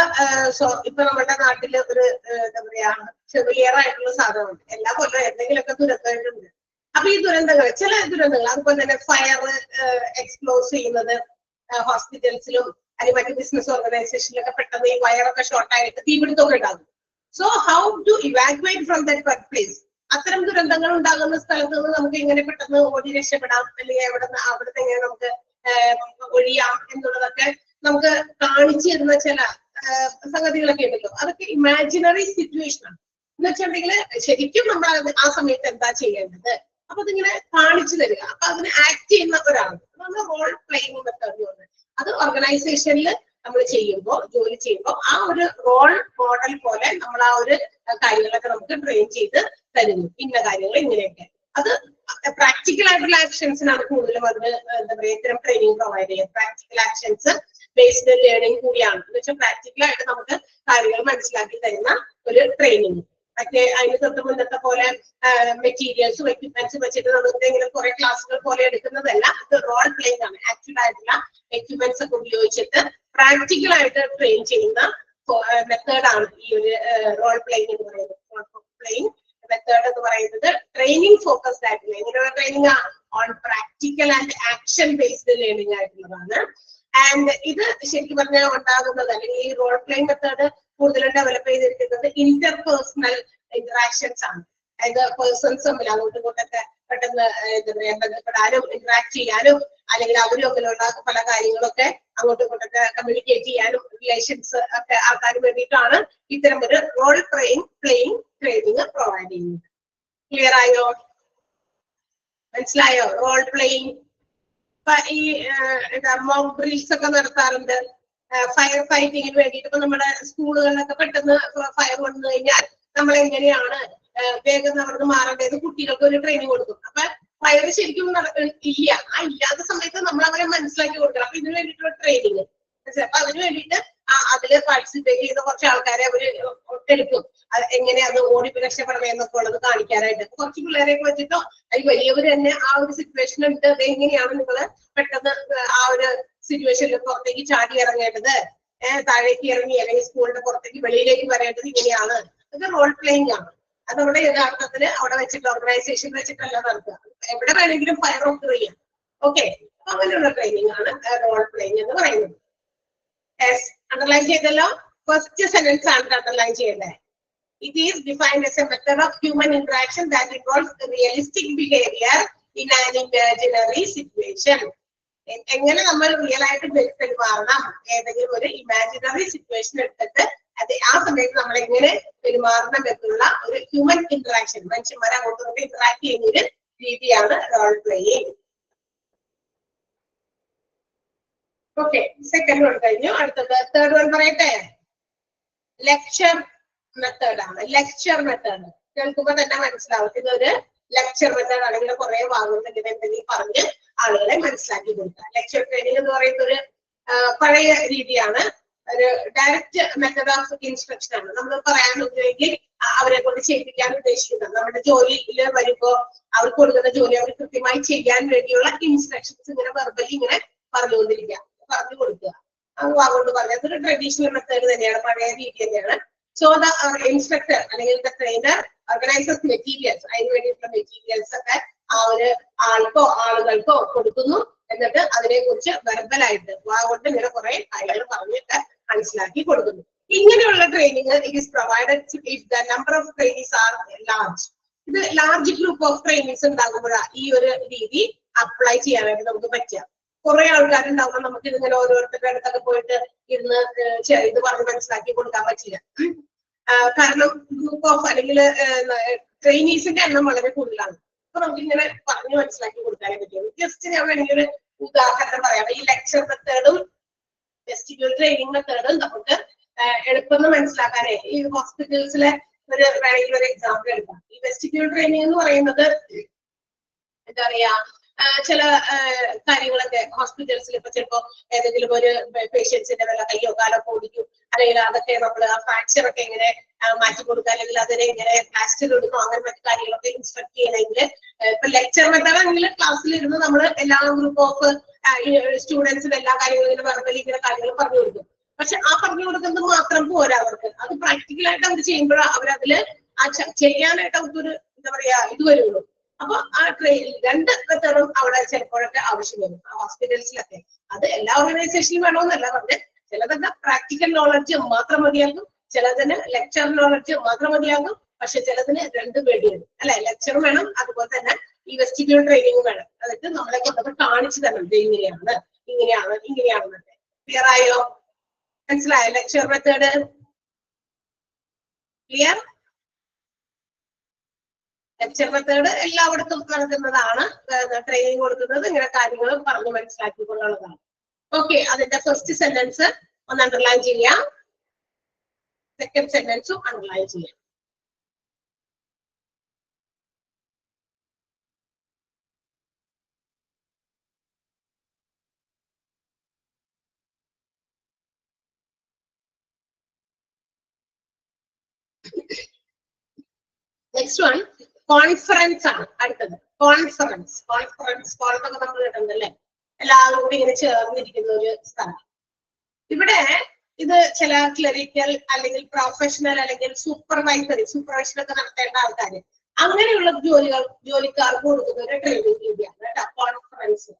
[SPEAKER 1] ഇപ്പൊ നമ്മുടെ നാട്ടില് ഒരു എന്താ പറയാ ഫെമിലിയർ ആയിട്ടുള്ള സാധനമുണ്ട്. എല്ലാ കൊല്ലം എന്തെങ്കിലുമൊക്കെ ദുരന്തങ്ങളുണ്ട്. അപ്പൊ ഈ ദുരന്തങ്ങൾ, ചില ദുരന്തങ്ങൾ അതുപോലെ തന്നെ ഫയർ എക്സ്പ്ലോസ് ചെയ്യുന്നത് ഹോസ്പിറ്റൽസിലും അല്ലെങ്കിൽ മറ്റു ബിസിനസ് ഓർഗനൈസേഷനിലൊക്കെ പെട്ടെന്ന് ഈ വയറൊക്കെ ഷോർട്ടായിട്ട് തീപിടുത്തമൊക്കെ ഉണ്ടാകും. So how to evacuate from that place? അത്തരം ദുരന്തങ്ങൾ ഉണ്ടാകുന്ന സ്ഥലത്ത് നിന്ന് നമുക്ക് എങ്ങനെ പെട്ടെന്ന് ഓടി രക്ഷപ്പെടാം, അല്ലെങ്കിൽ അവിടുത്തെ എങ്ങനെ നമുക്ക് ഒഴിയാം എന്നുള്ളതൊക്കെ നമുക്ക് കാണിച്ചു തരുന്ന ചില സംഗതികളൊക്കെ ഉണ്ടല്ലോ. അതൊക്കെ ഇമാജിനറി സിറ്റുവേഷൻ ആണ്. എന്ന് വെച്ചിട്ടുണ്ടെങ്കിൽ ശരിക്കും നമ്മൾ ആ സമയത്ത് എന്താ ചെയ്യേണ്ടത്, അപ്പൊ അതിങ്ങനെ കാണിച്ചു തരിക. അപ്പൊ അതിന് ആക്ട് ചെയ്യുന്ന ഒരാൾ, അതാണ് റോൾ പ്ലേയിങ് മെത്തേഡ്. അത് ഓർഗനൈസേഷനിൽ നമ്മൾ ചെയ്യുമ്പോൾ, ജോലി ചെയ്യുമ്പോൾ ആ ഒരു റോൾ മോഡൽ പോലെ നമ്മൾ ആ ഒരു കാര്യങ്ങളൊക്കെ നമുക്ക് ട്രെയിൻ ചെയ്ത് തരുന്നു. ഇന്ന കാര്യങ്ങൾ ഇങ്ങനെയൊക്കെ. അത് പ്രാക്ടിക്കൽ ആയിട്ടുള്ള ആക്ഷൻസിനാണ് കൂടുതലും അതിന് എന്താ പറയുക ഇത്തരം ട്രെയിനിങ് പ്രൊവൈഡ് ചെയ്യുക. പ്രാക്ടിക്കൽ ആക്ഷൻസ് ബേസ്ഡ് ലേണിംഗ് കൂടിയാണ്. എന്ന് വെച്ചാൽ പ്രാക്ടിക്കൽ ആയിട്ട് നമുക്ക് കാര്യങ്ങൾ മനസ്സിലാക്കി തരുന്ന ഒരു ട്രെയിനിങ്. മറ്റേ അതിന് തൊട്ട് മുന്നത്തെ പോലെ മെറ്റീരിയൽസും എക്യുപ്മെന്റ്സും വെച്ചിട്ട് നമുക്ക് ഇങ്ങനെ കുറെ ക്ലാസ്സുകൾ പോലെ എടുക്കുന്നതല്ല. ഇത് റോൾ പ്ലേയിങ് ആണ്. ആക്ച്വൽ ആയിട്ടുള്ള എക്യുപ്മെന്റ്സ് ഒക്കെ ഉപയോഗിച്ചിട്ട് പ്രാക്ടിക്കൽ ആയിട്ട് ട്രെയിൻ ചെയ്യുന്ന മെത്തേഡാണ് ഈ ഒരു റോൾ പ്ലേയിങ് എന്ന് പറയുന്നത്. റോൾ പ്ലേയിങ് മെത്തേഡ് എന്ന് പറയുന്നത് ട്രെയിനിങ് ഫോക്കസ്ഡ് ആയിട്ടുള്ള, ഇങ്ങനെയുള്ള training on practical and action based learning ആയിട്ടുള്ളതാണ്. ആൻഡ് ഇത് ശരിക്കും പറഞ്ഞാൽ ഉണ്ടാകുന്നത്, അല്ലെങ്കിൽ ഈ റോൾ പ്ലേയിങ് മെത്തേഡ് കൂടുതലും ഡെവലപ്പ് ചെയ്തിരിക്കുന്നത് ഇന്റർപേഴ്സണൽ ഇന്ററാക്ഷൻസ് ആണ്. അതായത് പേഴ്സൺസ് തമ്മിൽ അങ്ങോട്ടും ഇങ്ങോട്ടൊക്കെ പെട്ടെന്ന് എന്താ പറയാ ബന്ധപ്പെടാനും ഇന്ററാക്ട് ചെയ്യാനും, അല്ലെങ്കിൽ അവരും തമ്മിലുള്ള പല കാര്യങ്ങളൊക്കെ അങ്ങോട്ടും ഇങ്ങോട്ടൊക്കെ കമ്മ്യൂണിക്കേറ്റ് ചെയ്യാനും റിലേഷൻസ് ഒക്കെ ആൾക്കാർ വേണ്ടിയിട്ടാണ് ഇത്തരം ഒരു റോൾ പ്ലേയിങ് ട്രെയിനിങ് പ്രൊവൈഡ് ചെയ്യുന്നത്. ക്ലിയർ ആയോ? മനസ്സിലായോ? Role playing. ഇപ്പൊ ഈ മോക്ക് ഡ്രിൽസ് ഒക്കെ നടത്താറുണ്ട് ഫയർ ഫൈറ്റിങ്ങിന് വേണ്ടിയിട്ട്. ഇപ്പൊ നമ്മുടെ സ്കൂളുകളിലൊക്കെ പെട്ടെന്ന് ഫയർ വന്നു കഴിഞ്ഞാൽ നമ്മൾ എങ്ങനെയാണ് വേഗം നടന്ന് മാറേണ്ടത് കുട്ടികൾക്ക് ഒരു ട്രെയിനിങ് കൊടുക്കും. അപ്പൊ ഫയർ ശരിക്കും ഇല്ല, ആ ഇല്ലാത്ത സമയത്ത് നമ്മൾ അവരെ മനസ്സിലാക്കി കൊടുക്കണം. അപ്പൊ ഇതിന് വേണ്ടിയിട്ടുള്ള ട്രെയിനിങ്. അപ്പൊ അതിന് വേണ്ടിയിട്ട് അതില് പാർട്ടിസിപ്പേറ്റ് ചെയ്ത കുറച്ച് ആൾക്കാരെ അവര് ഒട്ടെടുക്കും. എങ്ങനെ അത് ഓടി രക്ഷപ്പെടണം എന്നൊക്കെ ഉള്ളത് കാണിക്കാനായിട്ട്. കുറച്ച് പിള്ളേരെയൊക്കെ വെച്ചിട്ടോ അതിൽ വലിയവർ തന്നെ ആ ഒരു സിറ്റുവേഷൻ ഉണ്ട്, അത് എങ്ങനെയാണ് നിങ്ങൾ പെട്ടെന്ന് ആ ഒരു സിറ്റുവേഷനിൽ പുറത്തേക്ക് ചാടി ഇറങ്ങേണ്ടത്, താഴേക്ക് ഇറങ്ങി അല്ലെങ്കിൽ സ്കൂളിന്റെ പുറത്തേക്ക് വെളിയിലേക്ക് വരേണ്ടത് ഇങ്ങനെയാണ്. ഇത് റോൾ പ്ലേയിങ് ആണ്. അത് നമ്മുടെ യഥാർത്ഥത്തിൽ അവിടെ വെച്ചിട്ട് ഓർഗനൈസേഷൻ വെച്ചിട്ടല്ല നടത്തുക. എവിടെ വേണമെങ്കിലും ഫയർ ഓഫ് ചെയ്യാം. ഓക്കെ, അങ്ങനെയുള്ള ട്രെയിനിങ് ആണ് റോൾ പ്ലേയിങ് എന്ന് പറയുന്നത്. അണ്ടർലൈൻ ചെയ്തല്ലോ. ഫസ്റ്റ് സെന്റൻസ് ആണ് അണ്ടർലൈൻ ചെയ്യേണ്ടത്. It is defined as a method of human interaction that involves realistic behavior in an imaginary situation. എങ്ങനെ നമ്മൾ റിയൽ ആയിട്ട് പെരുമാറണം, ഏതെങ്കിലും ഒരു ഇമാജിനറി സിറ്റുവേഷൻ എടുത്തിട്ട് അത് ആ സമയത്ത് നമ്മൾ എങ്ങനെ പെരുമാറണം എന്നുള്ള ഒരു ഹ്യൂമൻ ഇന്ററാക്ഷൻ, മനുഷ്യന്മാരെ അങ്ങോട്ടും ഇന്ററാക്ട് ചെയ്യുന്ന ഒരു രീതിയാണ് role playing. Okay, second one കഴിഞ്ഞു. അടുത്തത് തേർഡ് വൺ പറയട്ടെ. ലെക്ചർ മെത്തേഡാണ്. ലെക്ചർ മെത്തേഡ് കേൾക്കുമ്പോ തന്നെ മനസ്സിലാവും ഇതൊരു ലെക്ചർ മെത്തേഡ് ആണെങ്കിൽ കുറെ ഭാഗങ്ങൾ ഇങ്ങനെ എന്തെങ്കിലും പറഞ്ഞ് ആളുകളെ മനസ്സിലാക്കി കൊടുക്കുക. ലെക്ചർ ട്രെയിനിങ് എന്ന് പറയുന്ന ഒരു പഴയ രീതിയാണ്. ഒരു ഡയറക്റ്റ് മെത്തേഡ് ഓഫ് ഇൻസ്ട്രക്ഷൻ ആണ്. നമ്മൾ പറയാൻ ഉപയോഗിക്കും അവരെ കൊണ്ട് ചെയ്യിപ്പിക്കാൻ ഉദ്ദേശിക്കുന്നത്. നമ്മുടെ ജോലിയിൽ വരുമ്പോ അവർക്ക് കൊടുക്കുന്ന ജോലി അവർ കൃത്യമായി ചെയ്യാൻ വേണ്ടിയുള്ള ഇൻസ്ട്രക്ഷൻസ് ഇങ്ങനെ വെർബലി ഇങ്ങനെ പറഞ്ഞു കൊടുക്കുക. അതുകൊണ്ട് പറഞ്ഞത് അതൊരു ട്രഡീഷണൽ മെത്തേഡ് തന്നെയാണ്, പഴയ രീതി തന്നെയാണ്. So the instructor അല്ലെങ്കിൽ the trainer organizes materials, അതിന് വേണ്ടിയിട്ടുള്ള മെറ്റീരിയൽസ് ഒക്കെ ആ ഒരു ആളുകൾക്കോ കൊടുക്കുന്നു. എന്നിട്ട് അതിനെ കുറിച്ച് വെർബലായിട്ട് കൊണ്ട് ഇങ്ങനെ കുറെ കാര്യങ്ങൾ പറഞ്ഞിട്ട് മനസ്സിലാക്കി കൊടുക്കുന്നു. ഇങ്ങനെയുള്ള training is provided if the number of trainees are large. ഇത് ലാർജ് ഗ്രൂപ്പ് ഓഫ് ട്രെയിനീസ് ഉണ്ടാകുമ്പോഴാണ് ഈ ഒരു രീതി അപ്ലൈ ചെയ്യാനായിട്ട് നമുക്ക് പറ്റുക. കുറെ ആൾക്കാരുണ്ടാവുമ്പോൾ നമുക്ക് ഇതിങ്ങനെ ഓരോരുത്തരുടെ അടുത്തൊക്കെ പോയിട്ട് ഇരുന്ന് ഇത് പറഞ്ഞ് മനസ്സിലാക്കി കൊടുക്കാൻ പറ്റില്ല. കാരണം ഗ്രൂപ്പ് ഓഫ് അല്ലെങ്കിൽ ട്രെയിനീസിന്റെ എണ്ണം വളരെ കൂടുതലാണ്. അപ്പൊ നമുക്ക് ഇങ്ങനെ പറഞ്ഞ് മനസ്സിലാക്കി കൊടുക്കാനേ പറ്റുള്ളൂ. ജസ്റ്റ് ഞാൻ വേണമെങ്കിൽ ഒരു ഉദാഹരണം പറയാം. ഈ ലെക്ചർ മെത്തേഡും വെസ്റ്റിബ്യൂൾ ട്രെയിനിങ് മെത്തേഡും നമുക്ക് എളുപ്പം മനസ്സിലാക്കാനേ ഈ ഹോസ്പിറ്റൽസിലെ വേണമെങ്കിൽ ഒരു എക്സാമ്പിൾ എടുക്കാം. ഈ വെസ്റ്റിബ്യൂൾ ട്രെയിനിങ് എന്ന് പറയുന്നത് എന്താ പറയാ, ചില കാര്യങ്ങളൊക്കെ ഹോസ്പിറ്റൽസിൽ ഇപ്പൊ ചിലപ്പോ ഏതെങ്കിലും ഒരു പേഷ്യൻസിന്റെ വല്ല കയ്യോ കാലോ ഓടിക്കും, അല്ലെങ്കിൽ അതൊക്കെ നമ്മൾ ആ ഫ്രാക്ചർ ഒക്കെ എങ്ങനെ മാറ്റി കൊടുക്കുക, അല്ലെങ്കിൽ അതിനെ എങ്ങനെ പ്ലാസ്റ്റർ എടുക്കും, അങ്ങനെ മറ്റു കാര്യങ്ങളൊക്കെ ഇൻസ്ട്രക്ട് ചെയ്യണമെങ്കിൽ ഇപ്പൊ ലെക്ചർ മെത്തേഡ് ആണെങ്കിൽ ക്ലാസ്സിലിരുന്ന് നമ്മൾ എല്ലാ ഗ്രൂപ്പ് ഓഫ് സ്റ്റുഡൻസിന് എല്ലാ കാര്യങ്ങളും ഇങ്ങനെ വെറുതെ ഇങ്ങനെ കാര്യങ്ങൾ പറഞ്ഞു കൊടുക്കും. പക്ഷെ ആ പറഞ്ഞു കൊടുക്കുന്നത് മാത്രം പോരാ അവർക്ക്, അത് പ്രാക്ടിക്കലായിട്ട് അവർ ചെയ്യുമ്പോഴാണ് അവരതില് ആ ചെയ്യാനായിട്ട് അവർക്കൊരു എന്താ പറയാ ഇത് വരുള്ളൂ. അപ്പൊ ആ രണ്ട് മെത്തേഡും അവിടെ ചിലപ്പോഴൊക്കെ ആവശ്യം വരും ആ ഹോസ്പിറ്റൽസിലൊക്കെ. അത് എല്ലാ ഓർഗനൈസേഷനിലും വേണമെന്നല്ല പറഞ്ഞ്, ചിലതൊക്കെ പ്രാക്ടിക്കൽ നോളജ് മാത്രം മതിയാകും, ചിലതിന് ലെക്ചർ നോളജ് മാത്രം മതിയാകും, പക്ഷെ ചിലതിന് രണ്ടും വേണ്ടി വരും അല്ലെ. ലെക്ചർ വേണം, അതുപോലെ തന്നെ ഈ വെസ്റ്റിബ്യൂൾ ട്രെയിനിങ് വേണം. അതായത് നമ്മളെ കൊണ്ടൊക്കെ കാണിച്ചു തരണം, ഇത് ഇങ്ങനെയാണ് ഇങ്ങനെയാണ് ഇങ്ങനെയാണെന്നൊക്കെ. ക്ലിയർ ആയോ? മനസ്സിലായോ lecture method? Clear? Lecture method എല്ലായിടത്തും നടക്കുന്നതാണ്, ട്രെയിനിങ് കൊടുക്കുന്നത് ഇങ്ങനെ കാര്യങ്ങൾ പറഞ്ഞ് മനസ്സിലാക്കിക്കൊള്ളുന്നതാണ്. ഓക്കെ, അതിന്റെ ഫസ്റ്റ് സെന്റൻസ് ഒന്ന് അണ്ടർലൈൻ ചെയ്യാം, സെക്കൻഡ് സെന്റൻസും അണ്ടർലൈൻ ചെയ്യാം. നെക്സ്റ്റ് വൺ കോൺഫറൻസ് ആണ് അടുത്തത്. കോൺഫറൻസ് കോളൊക്കെ നമ്മൾ കേട്ടിട്ടുണ്ടല്ലേ, എല്ലാവരും കൂടി ഇങ്ങനെ ചേർന്നിരിക്കുന്ന ഒരു സ്ഥലം. ഇവിടെ ഇത് ചില ക്ലറിക്കൽ അല്ലെങ്കിൽ പ്രൊഫഷണൽ അല്ലെങ്കിൽ സൂപ്പർവൈഷൻ ഒക്കെ നടത്തേണ്ട ആൾക്കാർ, അങ്ങനെയുള്ള ജോലിക്കാർക്ക് കൊടുക്കുന്ന ഒരു ട്രെയിനിങ് രീതിയാണ് കേട്ടോ കോൺഫറൻസ്.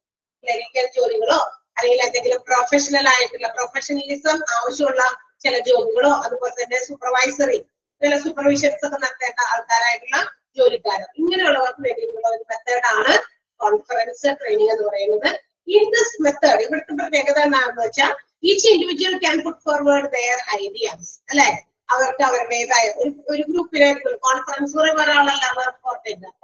[SPEAKER 1] ക്ലറിക്കൽ ജോലികളോ അല്ലെങ്കിൽ എന്തെങ്കിലും പ്രൊഫഷണൽ ആയിട്ടുള്ള പ്രൊഫഷണലിസം ആവശ്യമുള്ള ചില ജോലികളോ, അതുപോലെ തന്നെ സൂപ്പർവൈസറി ചില സൂപ്പർവിഷൻസ് ഒക്കെ നടത്തേണ്ട ആൾക്കാരായിട്ടുള്ള ജോലിക്കാരോ, ഇങ്ങനെയുള്ളവർക്ക് വേണ്ടിയിട്ടുള്ള ഒരു മെത്തേഡാണ് കോൺഫറൻസ് ട്രെയിനിങ് എന്ന് പറയുന്നത്. ഇൻ ദിസ് മെത്തേഡ് ഇവിടുത്തെ പ്രത്യേകത എന്താണെന്ന് വെച്ചാൽ each individual can put forward there ideas അല്ലെ. അവർക്ക് അവരുടേതായ ഒരു ഗ്രൂപ്പിനെ കോൺഫറൻസ് ഒരാളല്ല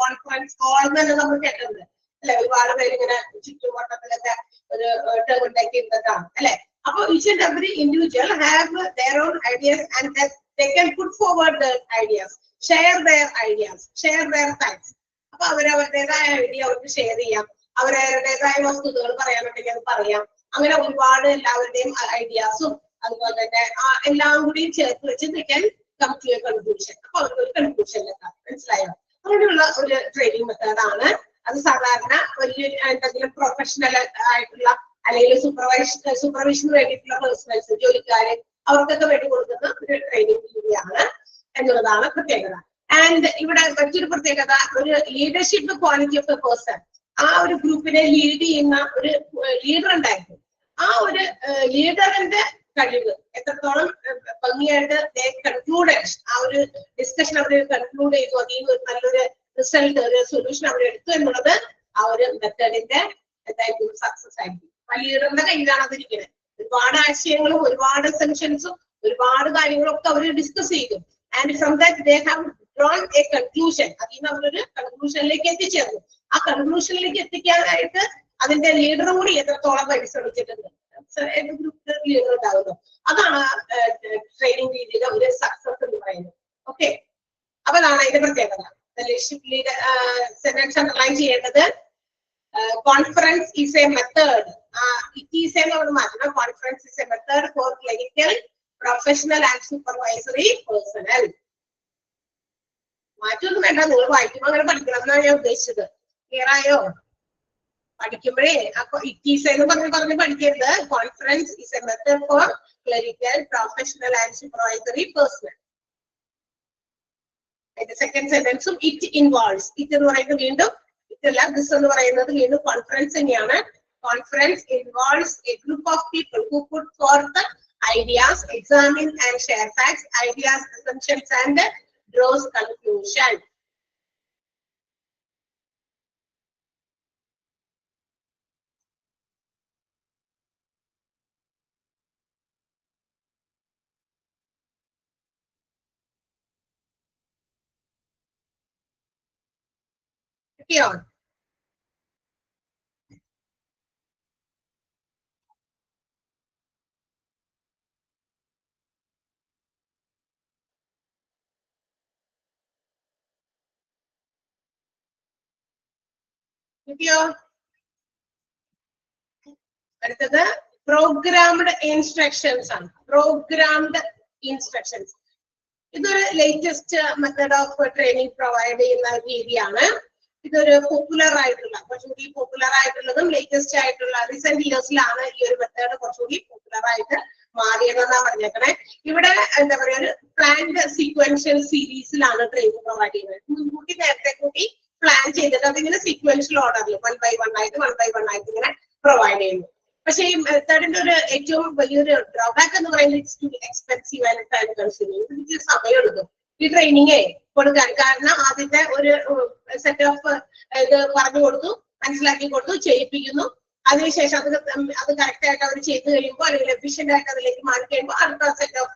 [SPEAKER 1] കോൺഫറൻസ് കോൾ തന്നെ നമ്മൾ കേട്ടിട്ടുണ്ട് അല്ലെ. ഒരുപാട് പേര് ഇങ്ങനെ ചുറ്റുവട്ടത്തിലൊക്കെ ഒരു ടേം ഉണ്ടാക്കി ഇരുന്നതാണ് അല്ലെ. അപ്പൊ each and every individual have their own ideas and they can put forward their ideas, share their ideas, share their thoughts. അപ്പൊ അവരവരുടേതായ ഐഡിയ അവർക്ക് ഷെയർ ചെയ്യാം, അവരവരുടേതായ വസ്തുതകൾ പറയാനുണ്ടെങ്കിൽ അത് പറയാം. അങ്ങനെ ഒരുപാട് എല്ലാവരുടെയും ഐഡിയാസും അതുപോലെ തന്നെ എല്ലാം കൂടി ചേർത്ത് വെച്ച് they can come to a conclusion. അപ്പൊ അവർക്ക് ഒരു കൺക്ലൂഷനിലെത്താം. മനസ്സിലായോ? അങ്ങനെയുള്ള ഒരു ട്രെയിനിങ് മെത്തേഡാണ്. അത് സാധാരണ വലിയ എന്തെങ്കിലും പ്രൊഫഷണൽ ആയിട്ടുള്ള അല്ലെങ്കിൽ സൂപ്പർവിഷന് വേണ്ടിയിട്ടുള്ള പേഴ്സണൽസ് ജോലിക്കാരെ അവർക്കൊക്കെ വേണ്ടി കൊടുക്കുന്ന ഒരു ട്രെയിനിങ് രീതിയാണ് എന്നുള്ളതാണ് പ്രത്യേകത. ആൻഡ് ഇവിടെ മറ്റൊരു പ്രത്യേകത, ഒരു leadership quality of A person. ആ ഒരു ഗ്രൂപ്പിനെ ലീഡ് ചെയ്യുന്ന ഒരു ലീഡർ ഉണ്ടായിരുന്നു. ആ ഒരു ലീഡറിന്റെ കഴിവ് എത്രത്തോളം ഭംഗിയായിട്ട് കൺക്ലൂഡഡ് ആ ഒരു ഡിസ്കഷൻ അവർ കൺക്ലൂഡ് ചെയ്തു, അതിൽ നിന്ന് ഒരു നല്ലൊരു റിസൾട്ട് ഒരു സൊല്യൂഷൻ അവർ എടുത്തു എന്നുള്ളത് ആ ഒരു മെത്തേഡിന്റെ എന്തായിരിക്കും സക്സസ് ആയിരിക്കും. ആ ലീഡറിന്റെ കയ്യിലാണ് അതിരിക്കുന്നത്. ഒരുപാട് ആശയങ്ങളും ഒരുപാട് സെൻഷൻസും ഒരുപാട് കാര്യങ്ങളും ഒക്കെ അവർ ഡിസ്കസ് ചെയ്തു. And from that they have drone A conclusion. അതിൽ നിന്ന് അവരൊരു കൺക്ലൂഷനിലേക്ക് എത്തിച്ചേർന്നു. ആ കൺക്ലൂഷനിലേക്ക് എത്തിക്കാനായിട്ട് അതിന്റെ ലീഡർ കൂടി എത്രത്തോളം പരിശ്രമിച്ചിട്ടുണ്ട്. ഗ്രൂപ്പ് ലീഡർ ഉണ്ടാവുന്നു. അതാണ് ട്രെയിനിങ് രീതിയിലെ ഒരു സക്സസ് എന്ന് പറയുന്നത്. ഓക്കെ, അപ്പൊ അതാണ് അതിന്റെ പ്രത്യേകത. സെന്റൻസ് അണ്ടർലൈൻ ചെയ്യേണ്ടത് conference is a method. It is a conference is a method for clinical, professional and supervisory personnel. മാറ്റൊന്നും വേണ്ട, നിങ്ങൾ വായിക്കുമ്പോൾ അങ്ങനെ പഠിക്കണം എന്നാണ് ഞാൻ ഉദ്ദേശിച്ചത്. ക്ലിയർ ആയോ? പഠിക്കുമ്പോഴേ ഇറ്റീസ് എന്ന് പറഞ്ഞ് പഠിക്കരുത്. Conference is a method for clinical, professional and supervisory personnel. അതിന്റെ സെക്കൻഡ് സെന്റൻസും ഇറ്റ് ഇൻവോൾവ്സ്. ഇറ്റ് എന്ന് പറയുന്നത് വീണ്ടും ഇതല്ല, ദിസ് എന്ന് പറയുന്നത് വീണ്ടും കോൺഫറൻസ് തന്നെയാണ്. Conference involves A group of people who puttu fourth ideas, examine and share facts, ideas, assumptions and draws conclusion. Okay on. അടുത്തത് പ്രോഗ്രാംഡ് ഇൻസ്ട്രക്ഷൻസ് ആണ്. പ്രോഗ്രാംഡ് ഇൻസ്ട്രക്ഷൻസ് ഇതൊരു latest method of training provide ചെയ്യുന്ന രീതിയാണ്. ഇതൊരു പോപ്പുലർ ആയിട്ടുള്ള, കുറച്ചുകൂടി popular ആയിട്ടുള്ളതും latest ആയിട്ടുള്ള റീസെന്റ് ഇയേഴ്സിലാണ് ഈ ഒരു മെത്തേഡ് കുറച്ചുകൂടി പോപ്പുലർ ആയിട്ട് മാറിയതെന്നാ പറഞ്ഞേക്കണേ. ഇവിടെ എന്താ പറയാ, ഒരു പ്ലാൻഡ് സീക്വൻഷ്യൽ സീരീസിലാണ് ട്രെയിനിങ് പ്രൊവൈഡ് ചെയ്യുന്നത്. മുൻകൂട്ടി നേരത്തെ കൂട്ടി പ്ലാൻ ചെയ്തിട്ട് അതിങ്ങനെ സീക്വൻഷ്യൽ ഓർഡറിൽ 1 by 1 ആയിട്ട് ഇങ്ങനെ പ്രൊവൈഡ് ചെയ്യുന്നു. പക്ഷേ ഈ മെത്തേഡിന്റെ ഒരു ഏറ്റവും വലിയൊരു ഡ്രോബാക്ക് എന്ന് പറയുന്നത് it's to expensive and time consuming. ഇതിന് സമയം എടുക്കും ഈ ട്രെയിനിങ് കൊടുക്കാൻ. കാരണം ആദ്യത്തെ ഒരു സെറ്റ് ഓഫ് ഇത് പറഞ്ഞു കൊടുത്തു, മനസ്സിലാക്കി കൊടുത്തു, ചെയ്യിപ്പിക്കുന്നു. അതിനുശേഷം അത് കറക്റ്റ് ആയിട്ട് അവർ ചെയ്ത് കഴിയുമ്പോൾ അല്ലെങ്കിൽ എഫിഷ്യന്റ് ആയിട്ട് അതിലേക്ക് മാറി കഴിയുമ്പോൾ അടുത്ത സെറ്റ് ഓഫ്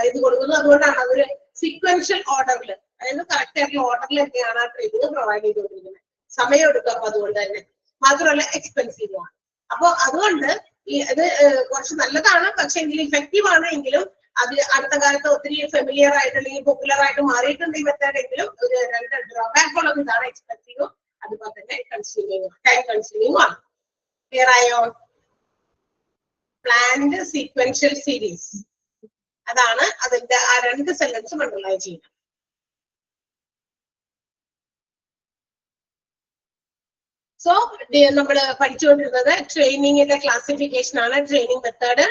[SPEAKER 1] ഇത് കൊടുക്കുന്നു. അതുകൊണ്ടാണ് അതൊരു സീക്വൻഷ്യൽ ഓർഡറിൽ, അതായത് കറക്റ്റ് ആയിട്ടുള്ള ഓർഡറിൽ തന്നെയാണ് ആ ട്രെയിനിങ് പ്രൊവൈഡ് ചെയ്തുകൊണ്ടിരിക്കുന്നത്. സമയം എടുക്കും. അപ്പൊ അതുകൊണ്ട് തന്നെ മാത്രമല്ല എക്സ്പെൻസീവ് ആണ്. അപ്പൊ അതുകൊണ്ട് ഇത് കുറച്ച് നല്ലതാണ്, പക്ഷെ എങ്കിലും ഇഫക്റ്റീവ് ആണ്. എങ്കിലും അത് അടുത്ത കാലത്ത് ഒത്തിരി ഫെമിലിയർ ആയിട്ട് അല്ലെങ്കിൽ പോപ്പുലർ ആയിട്ട് മാറിയിട്ടുണ്ട് ഈ മെത്തേഡ്. എങ്കിലും ഒരു രണ്ട് ഡ്രോബാക്ക് ഉള്ളത് ഇതാണ്, എക്സ്പെൻസീവും അതുപോലെ തന്നെ ടൈം കൺസ്യൂമിംഗും ആണ്. ക്ലിയർ ആയോ? പ്ലാൻഡ് സീക്വൻഷ്യൽ സീരീസ്, അതാണ് അതിന്റെ ആ രണ്ട് സെന്റൻസ് അണ്ടർലൈൻ ചെയ്യുന്നത്. സോ നമ്മൾ പഠിച്ചുകൊണ്ടിരുന്നത് ട്രെയിനിങ്ങിന്റെ ക്ലാസിഫിക്കേഷൻ ആണ്. Training method,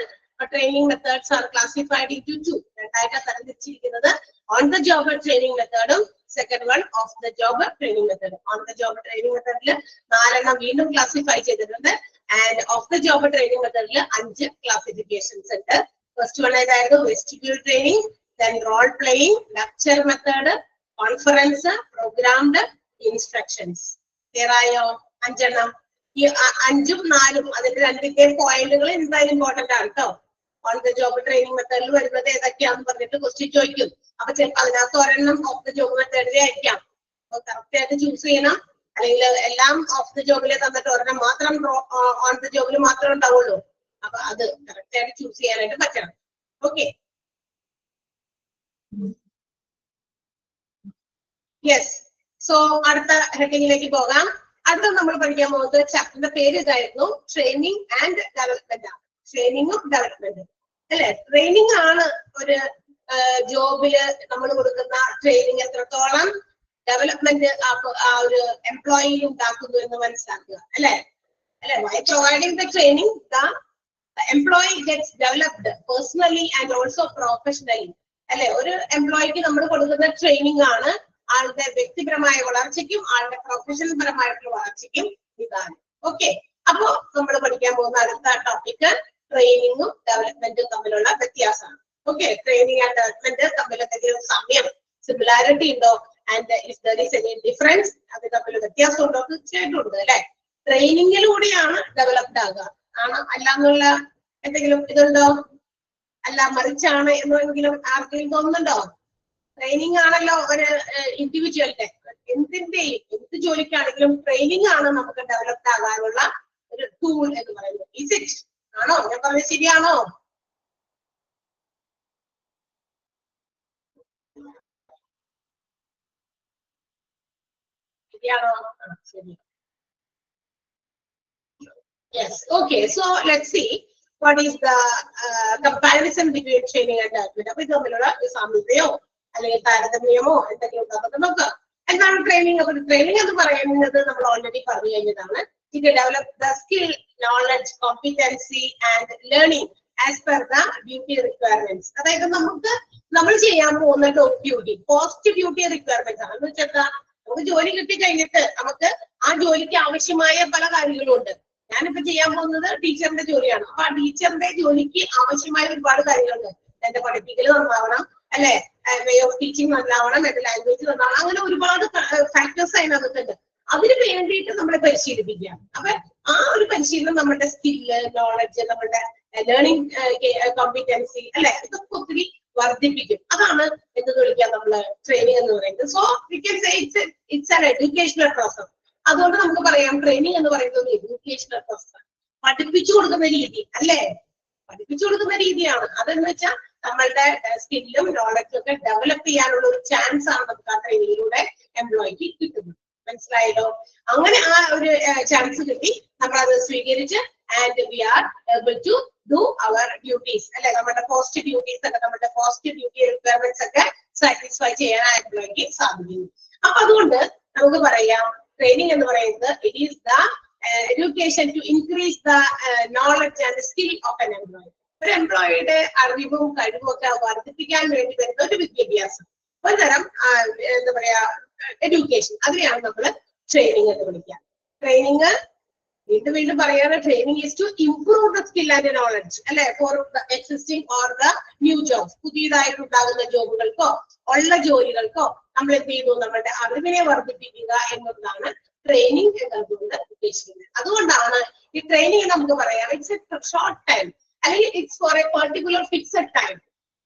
[SPEAKER 1] training methods are classified into 2. രണ്ടായിട്ട് തരംതിരിച്ചിരിക്കുന്നത് ഓൺ ദ ജോബ് ട്രെയിനിങ് മെത്തേഡും second one off the job training മെത്തേഡ്. ഓൺ ദ ജോബ് ട്രെയിനിങ് മെത്തേഡിൽ 4 വീണ്ടും ക്ലാസിഫൈ ചെയ്തിട്ടുണ്ട്. And off the job training മെത്തേഡിൽ 5 ക്ലാസിഫിക്കേഷൻസ് ഉണ്ട്. ഫസ്റ്റ് വൺ ഏതായിരുന്നു? Vestibule training, then role playing, lecture method, conference, programmed, instructions. Clear ആയോ? 5 എണ്ണം. ഈ 5ഉം 4ഉം അതിന്റെ രണ്ടിന്റെ പോയിന്റുകൾ എന്തായാലും ഇമ്പോർട്ടന്റ് ആണ് കേട്ടോ. ഓൺ ദ ജോബ് ട്രെയിനിങ് മെത്തേഡിൽ വരുന്നത് ഏതൊക്കെയാണെന്ന് പറഞ്ഞിട്ട് ക്വസ്റ്റ്യൻ ചോദിക്കും. അപ്പൊ ചിലപ്പോൾ അതിനകത്ത് ഒരെണ്ണം ഓഫ് ദ ജോബ് മെത്തേഡിലെ ആയിരിക്കാം. അപ്പൊ കറക്റ്റ് ആയിട്ട് ചൂസ് ചെയ്യണം. അല്ലെങ്കിൽ എല്ലാം ഓഫ് ദ ജോബിലെ തന്നിട്ട് ഒരെണ്ണം മാത്രം ഓൺ ദ ജോബിൽ മാത്രമേ ഉണ്ടാവുള്ളൂ. അപ്പൊ അത് കറക്റ്റ് ആയിട്ട് ചൂസ് ചെയ്യാനായിട്ട് പറ്റണം. Okay, yes. സോ അടുത്ത ഹെഡിങ്ങിലേക്ക് പോകാം. അടുത്ത നമ്മൾ പഠിക്കാൻ പോകുന്നത് ചാപ്റ്ററിന്റെ പേര് ഇതായിരുന്നു, ട്രെയിനിങ് ആൻഡ് ഡെവലപ്മെന്റ് ആണ്. ട്രെയിനിങ്ങും ഡെവലപ്മെന്റും അല്ലെ? ട്രെയിനിങ് ആണ് ഒരു ജോബില് നമ്മൾ കൊടുക്കുന്ന ട്രെയിനിങ് എത്രത്തോളം ഡെവലപ്മെന്റ് ആ ഒരു എംപ്ലോയിയിൽ ഉണ്ടാക്കുന്നു എന്ന് മനസ്സിലാക്കുക അല്ലെ? By providing the training, the employee gets developed personally and also professionally. അല്ലെ? ഒരു എംപ്ലോയിക്ക് നമ്മൾ കൊടുക്കുന്ന ട്രെയിനിങ് ആണ് ആളുടെ വ്യക്തിപരമായ വളർച്ചയ്ക്കും ആളുടെ പ്രൊഫഷണൽ പരമായിട്ടുള്ള വളർച്ചയ്ക്കും ഇതാണ്. ഓക്കെ, അപ്പോ നമ്മൾ പഠിക്കാൻ പോകുന്ന അടുത്ത ടോപ്പിക് ട്രെയിനിങ്ങും ഡെവലപ്മെന്റും തമ്മിലുള്ള വ്യത്യാസമാണ്. ഓക്കെ, ട്രെയിനിങ് ആൻഡ് ഡെവലപ്മെന്റ് തമ്മിൽ എന്തെങ്കിലും സമയം സിമിലാരിറ്റി ഉണ്ടോ? And if there is any difference, അത് തമ്മിൽ വ്യത്യാസം ഉണ്ടോ? തീർച്ചയായിട്ടും ഉണ്ട് അല്ലെ? ട്രെയിനിങ്ങിലൂടെയാണ് ഡെവലപ്ഡ് ആകുക ആണ്, അല്ലാന്നുള്ള എന്തെങ്കിലും ഇതുണ്ടോ? അല്ല മറിച്ചാണ് എന്നെങ്കിലും ആർക്കെങ്കിലും തോന്നുന്നുണ്ടോ? ട്രെയിനിങ് ആണല്ലോ ഒരു ഇൻഡിവിജ്വലിന്റെ എന്തിന്റെയും എന്ത് ജോലിക്കാണെങ്കിലും ട്രെയിനിങ് ആണ് നമുക്ക് ഡെവലപ്ഡ് ആകാനുള്ള ഒരു ടൂൾ എന്ന് പറയുന്നത്. Is it? ആണോ? ഞാൻ പറഞ്ഞത് ശരിയാണോ? ശരിയാണോ? ശരി. Yes. Okay. So let's see what is the comparison between training and development. അപ്പൊ ഇത് തമ്മിലുള്ള സാമ്യതയോ അല്ലെങ്കിൽ താരതമ്യമോ എന്തെങ്കിലും ഉണ്ടോ നോക്കാം. എന്താണ് ട്രെയിനിങ്? അപ്പൊ ട്രെയിനിങ് എന്ന് പറയുന്നത് നമ്മൾ ഓൾറെഡി പറഞ്ഞു കഴിഞ്ഞതാണ്. ഇത് develop the skill, knowledge, competency and learning as per the duty requirements. അതായത് നമ്മൾ ചെയ്യാൻ പോകുന്ന ഡ്യൂട്ടി പോസ്റ്റ് ഡ്യൂട്ടി റിക്വയർമെന്റ്സ് ആണ്. എന്ന് വെച്ചാൽ നമുക്ക് ജോലി കിട്ടി കഴിഞ്ഞിട്ട് നമുക്ക് ആ ജോലിക്ക് ആവശ്യമായ പല കാര്യങ്ങളും ഉണ്ട്. ഞാനിപ്പോ ചെയ്യാൻ പോകുന്നത് ടീച്ചറിന്റെ ജോലിയാണ്. അപ്പൊ ആ ടീച്ചറിന്റെ ജോലിക്ക് ആവശ്യമായ ഒരുപാട് കാര്യങ്ങളുണ്ട്. എന്റെ പഠിപ്പിക്കൽ നന്നാവണം അല്ലെ, വേ ഓഫ് ടീച്ചിങ് നന്നാവണം, എന്റെ ലാംഗ്വേജ് നന്നാവണം, അങ്ങനെ ഒരുപാട് ഫാക്ടേഴ്സ് അതിനകത്തുണ്ട്. അതിന് വേണ്ടിയിട്ട് നമ്മളെ പരിശീലിപ്പിക്കുക. അപ്പൊ ആ ഒരു പരിശീലനം നമ്മുടെ സ്കില്ല്, നോളജ്, നമ്മുടെ ലേണിംഗ് കോമ്പിറ്റൻസി അല്ലെ, ഇതൊക്കെ ഒത്തിരി വർദ്ധിപ്പിക്കും. അതാണ് എന്ത് വിളിക്കാം നമ്മള് ട്രെയിനിങ് എന്ന് പറയുന്നത്. So we can say it's an educational process. അതുകൊണ്ട് നമുക്ക് പറയാം ട്രെയിനിങ് എന്ന് പറയുന്നത് എഡ്യൂക്കേഷണൽ പ്രോസസ്. പഠിപ്പിച്ചു കൊടുക്കുന്ന രീതി അല്ലേ? പഠിപ്പിച്ചു കൊടുക്കുന്ന രീതിയാണ്. അതെന്ന് വെച്ചാൽ നമ്മളുടെ സ്കില്ലും നോളജും ഒക്കെ ഡെവലപ്പ് ചെയ്യാനുള്ള ഒരു ചാൻസ് ആണ് നമുക്ക് ആ ട്രെയിനിങ്ങിലൂടെ എംപ്ലോയിക്ക് കിട്ടുന്നത്. മനസ്സിലായല്ലോ? അങ്ങനെ ആ ഒരു ചാൻസ് കിട്ടി, നമ്മൾ അത് സ്വീകരിച്ച് and we are able to do our duties അല്ലെ, നമ്മുടെ പോസ്റ്റ് ഡ്യൂട്ടീസ് ഒക്കെ, നമ്മുടെ പോസ്റ്റ് ഡ്യൂട്ടി റിക്വയർമെന്റ്സ് ഒക്കെ സാറ്റിസ്ഫൈ ചെയ്യാൻ എംപ്ലോയിക്ക് സാധിക്കുന്നു. അപ്പൊ അതുകൊണ്ട് നമുക്ക് പറയാം ട്രെയിനിങ് എന്ന് പറയുന്നത് it is the education to increase the knowledge and skill of an employee. ഒരു എംപ്ലോയിയുടെ അറിവും കഴിവും ഒക്കെ വർദ്ധിപ്പിക്കാൻ വേണ്ടി വരുന്ന ഒരു വിദ്യാഭ്യാസം, ഒരു തരം എന്താ പറയാ എഡ്യൂക്കേഷൻ, അതിനെയാണ് നമ്മൾ ട്രെയിനിങ് എന്ന് വിളിക്കുക. ട്രെയിനിങ് വീണ്ടും വീണ്ടും പറയാറ്, training is to improve the skill and knowledge അല്ലെ, for the existing or the new jobs. പുതിയതായിട്ടുണ്ടാകുന്ന ജോബുകൾക്കോ ഉള്ള ജോലികൾക്കോ നമ്മൾ എന്ത് ചെയ്യുന്നു, നമ്മുടെ അറിവിനെ വർദ്ധിപ്പിക്കുക എന്നതാണ് ട്രെയിനിങ് എന്നതുകൊണ്ട് ഉദ്ദേശിക്കുന്നത്. അതുകൊണ്ടാണ് ഈ ട്രെയിനിങ് നമുക്ക് പറയാം ഇറ്റ്സ് എ ഷോർട്ട് ടൈം, അല്ലെങ്കിൽ it's for a particular fixed time.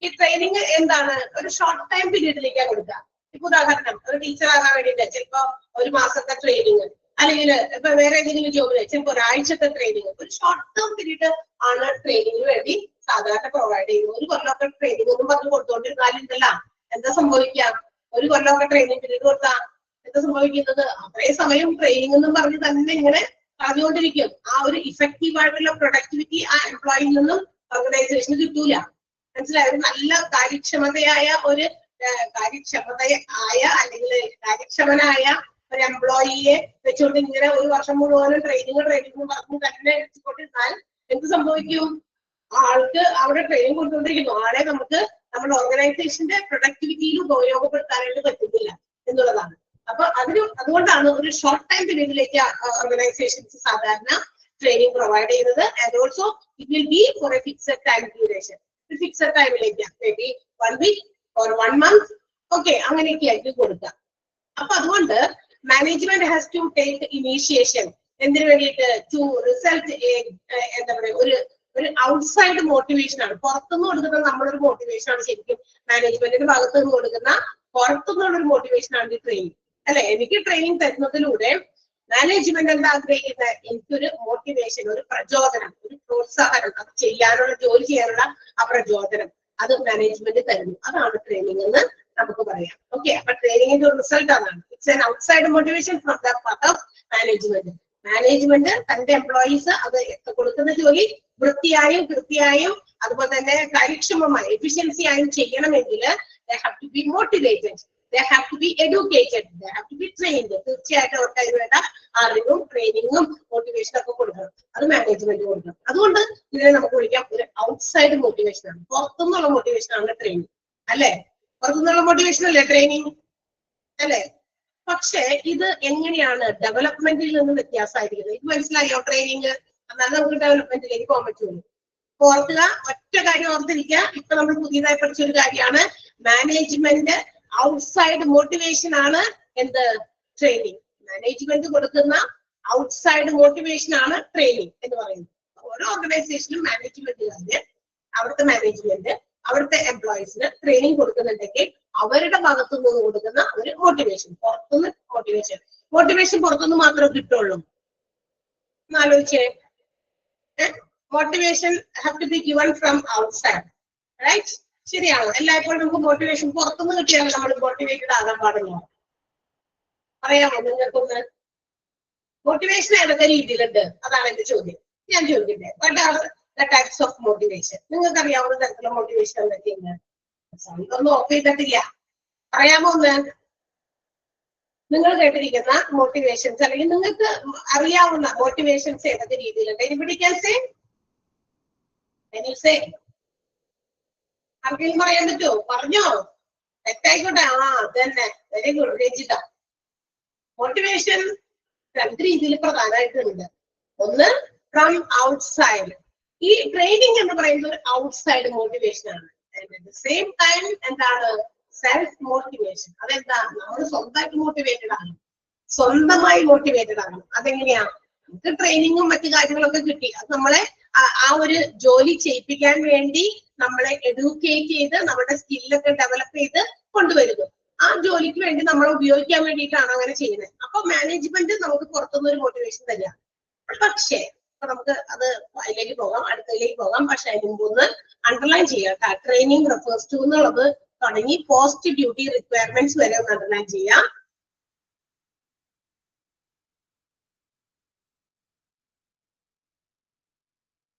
[SPEAKER 1] ഈ ട്രെയിനിങ് എന്താണ്, ഒരു ഷോർട്ട് ടൈം പീരീഡിലേക്ക് കൊടുക്കുക. ഇപ്പൊ ഉദാഹരണം, ഒരു ടീച്ചർ ആകാൻ വേണ്ടിയിട്ട് ചിലപ്പോ ഒരു മാസത്തെ ട്രെയിനിങ്, അല്ലെങ്കിൽ ഇപ്പൊ വേറെ ഏതെങ്കിലും ജോബില് ചിലപ്പോ ഒരാഴ്ചത്തെ ട്രെയിനിങ്, ഒരു ഷോർട്ട് ടേം പീരീഡ് ആണ് ട്രെയിനിങ്ങിന് വേണ്ടി സാധാരണ പ്രൊവൈഡ് ചെയ്യുന്നത്. ഒരു കൊല്ലമൊക്കെ ട്രെയിനിങ് ഒന്നും പറഞ്ഞു കൊടുത്തോണ്ടിരുന്നാലുണ്ടല്ല, എന്താ സംഭവിക്കാം, ഒരു കൊല്ലമൊക്കെ ട്രെയിനിങ് പീരീഡ് കൊടുത്താൽ എന്താ സംഭവിക്കുന്നത്, അത്രയും സമയം ട്രെയിനിങ് എന്നും പറഞ്ഞ് തന്നെ ഇങ്ങനെ പറഞ്ഞുകൊണ്ടിരിക്കും. ആ ഒരു ഇഫക്റ്റീവ് ആയിട്ടുള്ള പ്രൊഡക്ടിവിറ്റി ആ എംപ്ലോയിയിൽ നിന്നും ഓർഗനൈസേഷന് കിട്ടൂല. മനസ്സിലായോ? നല്ല കാര്യക്ഷമതയായ അല്ലെങ്കിൽ കാര്യക്ഷമനായ ഒരു എംപ്ലോയിയെ വെച്ചുകൊണ്ട് ഇങ്ങനെ ഒരു വർഷം മുഴുവനും ട്രെയിനിങ് പറഞ്ഞു തന്നെ വെച്ചുകൊണ്ടിരുന്നാൽ എന്ത് സംഭവിക്കും, ആൾക്ക് അവിടെ ട്രെയിനിങ് കൊടുത്തുകൊണ്ടിരിക്കുന്നു, ആളെ നമുക്ക് നമ്മുടെ ഓർഗനൈസേഷന്റെ പ്രൊഡക്ടിവിറ്റിയിൽ ഉപയോഗപ്പെടുത്താനായിട്ട് പറ്റുന്നില്ല എന്നുള്ളതാണ്. അപ്പൊ അതുകൊണ്ടാണ് ഒരു ഷോർട്ട് ടൈം പീരീഡിലേക്ക് ഓർഗനൈസേഷൻസ് സാധാരണ ട്രെയിനിങ് പ്രൊവൈഡ് ചെയ്യുന്നത്. And also it will be for a fixed time duration. Fixed ടൈമിലേക്ക് may be 1 week or 1 month, okay, അങ്ങനെയൊക്കെ ആയിരിക്കും കൊടുക്കുക. അപ്പൊ അതുകൊണ്ട് management has to take initiation. എന്തിനു വേണ്ടിയിട്ട്? ടു റിസൾട്ട് എന്താ പറയുക, ഒരു ഔട്ട്സൈഡ് മോട്ടിവേഷൻ ആണ്, പുറത്തുനിന്ന് കൊടുക്കുന്ന നമ്മളൊരു മോട്ടിവേഷൻ ആണ്. ശരിക്കും മാനേജ്മെന്റിന്റെ ഭാഗത്ത് നിന്ന് കൊടുക്കുന്ന പുറത്തുനിന്നുള്ള ഒരു മോട്ടിവേഷൻ ആണ് ഈ ട്രെയിനിങ് അല്ലെ. എനിക്ക് ട്രെയിനിങ് തരുന്നതിലൂടെ മാനേജ്മെന്റ് എന്താ ആഗ്രഹിക്കുന്നത്, എനിക്കൊരു മോട്ടിവേഷൻ, ഒരു പ്രചോദനം, ഒരു പ്രോത്സാഹനം, അത് ചെയ്യാനുള്ള, ജോലി ചെയ്യാനുള്ള ആ പ്രചോദനം അത് മാനേജ്മെന്റ് തരുന്നു. അതാണ് ട്രെയിനിങ് എന്ന് നമുക്ക് പറയാം. ഓക്കെ, അപ്പൊ ട്രെയിനിങ്ങിന്റെ റിസൾട്ട് അതാണ്. It's an outside motivation from the part of management. Management തന്റെ എംപ്ലോയീസ് അത് കൊടുക്കുന്ന ജോലി വൃത്തിയായും കൃത്യമായും അതുപോലെ തന്നെ കാര്യക്ഷമമായി എഫിഷ്യൻസി ആയും ചെയ്യണമെങ്കിൽ they have to be motivated, they have to be educated, they have to be trained. തീർച്ചയായിട്ടും അവർക്ക് അതിന് വേണ്ട അറിവും ട്രെയിനിങ്ങും മോട്ടിവേഷനും ഒക്കെ കൊടുക്കണം. അത് മാനേജ്മെന്റ് കൊടുക്കണം. അതുകൊണ്ട് ഇതിനെ നമുക്ക് വിളിക്കാം ഒരു ഔട്ട്സൈഡ് മോട്ടിവേഷൻ ആണ്, പുറത്തുനിന്നുള്ള മോട്ടിവേഷൻ ആണ് ട്രെയിനിങ് അല്ലെ. പുറത്തുനിന്നുള്ള മോട്ടിവേഷൻ അല്ലേ ട്രെയിനിങ് അല്ലെ. പക്ഷെ ഇത് എങ്ങനെയാണ് ഡെവലപ്മെന്റിൽ നിന്ന് വ്യത്യാസമായിരിക്കുന്നത്? ഇത് മനസ്സിലായോ? ട്രെയിനിങ് എന്നാലും നമുക്ക് ഡെവലപ്മെന്റിലേക്ക് പോകാൻ പറ്റുള്ളൂ. ഓർക്കുക, ഒറ്റ കാര്യം ഓർത്തിരിക്കുക, ഇപ്പൊ നമ്മൾ പുതിയതായി പഠിച്ച ഒരു കാര്യമാണ് മാനേജ്മെന്റ് ഔട്ട്സൈഡ് മോട്ടിവേഷൻ ആണ് എന്ത് ട്രെയിനിങ്. മാനേജ്മെന്റ് കൊടുക്കുന്ന ഔട്ട്സൈഡ് മോട്ടിവേഷൻ ആണ് ട്രെയിനിങ് എന്ന് പറയുന്നത്. ഓരോ ഓർഗനൈസേഷനും മാനേജ്മെന്റുകാര് അവിടുത്തെ മാനേജ്മെന്റ് അവിടുത്തെ എംപ്ലോയീസിന് ട്രെയിനിങ് കൊടുക്കുന്നുണ്ടെങ്കിൽ അവരുടെ ഭാഗത്തു നിന്ന് കൊടുക്കുന്ന ഒരു മോട്ടിവേഷൻ, പുറത്തുനിന്ന് മോട്ടിവേഷൻ പുറത്തുനിന്ന് മാത്രമേ കിട്ടുള്ളൂ. ആലോചിച്ചേ, motivation have to be given from outside, right? ശരിയാണോ? എല്ലായ്പ്പോഴും നമുക്ക് മോട്ടിവേഷൻ പുറത്തുനിന്ന് കിട്ടിയാൽ നമ്മൾ മോട്ടിവേറ്റഡ് ആകാൻ പാടുള്ളൂ. പറയാമോ നിങ്ങൾക്കൊന്ന്? മോട്ടിവേഷൻ ഏതൊക്കെ രീതിയിലുണ്ട്? അതാണ് എന്റെ ചോദ്യം. ഞാൻ ചോദിക്കട്ടെ, what are the types of motivation? നിങ്ങൾക്ക് അറിയാവുന്ന തരത്തിലുള്ള മോട്ടിവേഷൻ എന്തൊക്കെയുണ്ട്? ഒന്നും ഓഫ് ചെയ്തിട്ടില്ല, പറയാമോ ഒന്ന്? നിങ്ങൾ കേട്ടിരിക്കുന്ന മോട്ടിവേഷൻസ് അല്ലെങ്കിൽ നിങ്ങൾക്ക് അറിയാവുന്ന മോട്ടിവേഷൻസ് ഏതൊക്കെ രീതിയിലുണ്ട്? Anybody can say? Can you say? ആർക്കെങ്കിലും പറയാൻ പറ്റുമോ? പറഞ്ഞോ, തെറ്റായിക്കോട്ടെ. അതന്നെ, വെരി ഗുഡ് രജിത. മോട്ടിവേഷൻ രണ്ട് രീതിയിൽ പ്രധാനമായിട്ടുണ്ട്. ഒന്ന് ഫ്രം ഔട്ട്സൈഡ്. ഈ ട്രെയിനിങ് എന്ന് പറയുന്നത് ഒരു ഔട്ട്സൈഡ് മോട്ടിവേഷൻ ആണ്. സെയിം ടൈം എന്താണ്? Self motivation. അതെന്താ? നമ്മൾ സ്വന്തമായിട്ട് മോട്ടിവേറ്റഡ് ആണ്, സ്വന്തമായി മോട്ടിവേറ്റഡ് ആണ്. അതെങ്ങനെയാ? നമുക്ക് ട്രെയിനിങ്ങും മറ്റു കാര്യങ്ങളൊക്കെ കിട്ടി, അത് നമ്മളെ ആ ഒരു ജോലി ചെയ്യിപ്പിക്കാൻ വേണ്ടി നമ്മളെ എഡ്യൂക്കേറ്റ് ചെയ്ത് നമ്മുടെ സ്കില്ലൊക്കെ ഡെവലപ്പ് ചെയ്ത് കൊണ്ടുവരുന്നു. ആ ജോലിക്ക് വേണ്ടി നമ്മൾ ഉപയോഗിക്കാൻ വേണ്ടിയിട്ടാണ് അങ്ങനെ ചെയ്യുന്നത്. അപ്പൊ മാനേജ്മെന്റ് നമുക്ക് പുറത്തുനിന്ന് ഒരു മോട്ടിവേഷൻ തരിക. പക്ഷേ അപ്പൊ നമുക്ക് അത് അതിലേക്ക് പോകാം, അടുത്തതിലേക്ക് പോകാം. പക്ഷെ അതിന് മുമ്പ് ഒന്ന് അണ്ടർലൈൻ ചെയ്യാം. ട്രെയിനിങ് റെഫേഴ്സ് ടു എന്നുള്ളത് തുടങ്ങി പോസ്റ്റ് ഡ്യൂട്ടി റിക്വയർമെന്റ്സ് വരെ ഒന്ന് അണ്ടർലൈൻ ചെയ്യാം.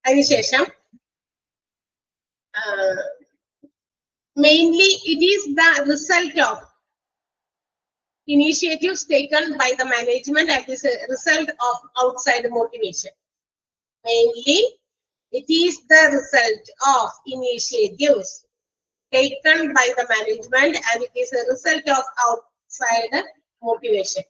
[SPEAKER 1] അതിനുശേഷം mainly it is the result of initiatives taken by the management as a result of outside motivation. Mainly, it is the result of initiatives taken by the management and it is a result of outside motivation.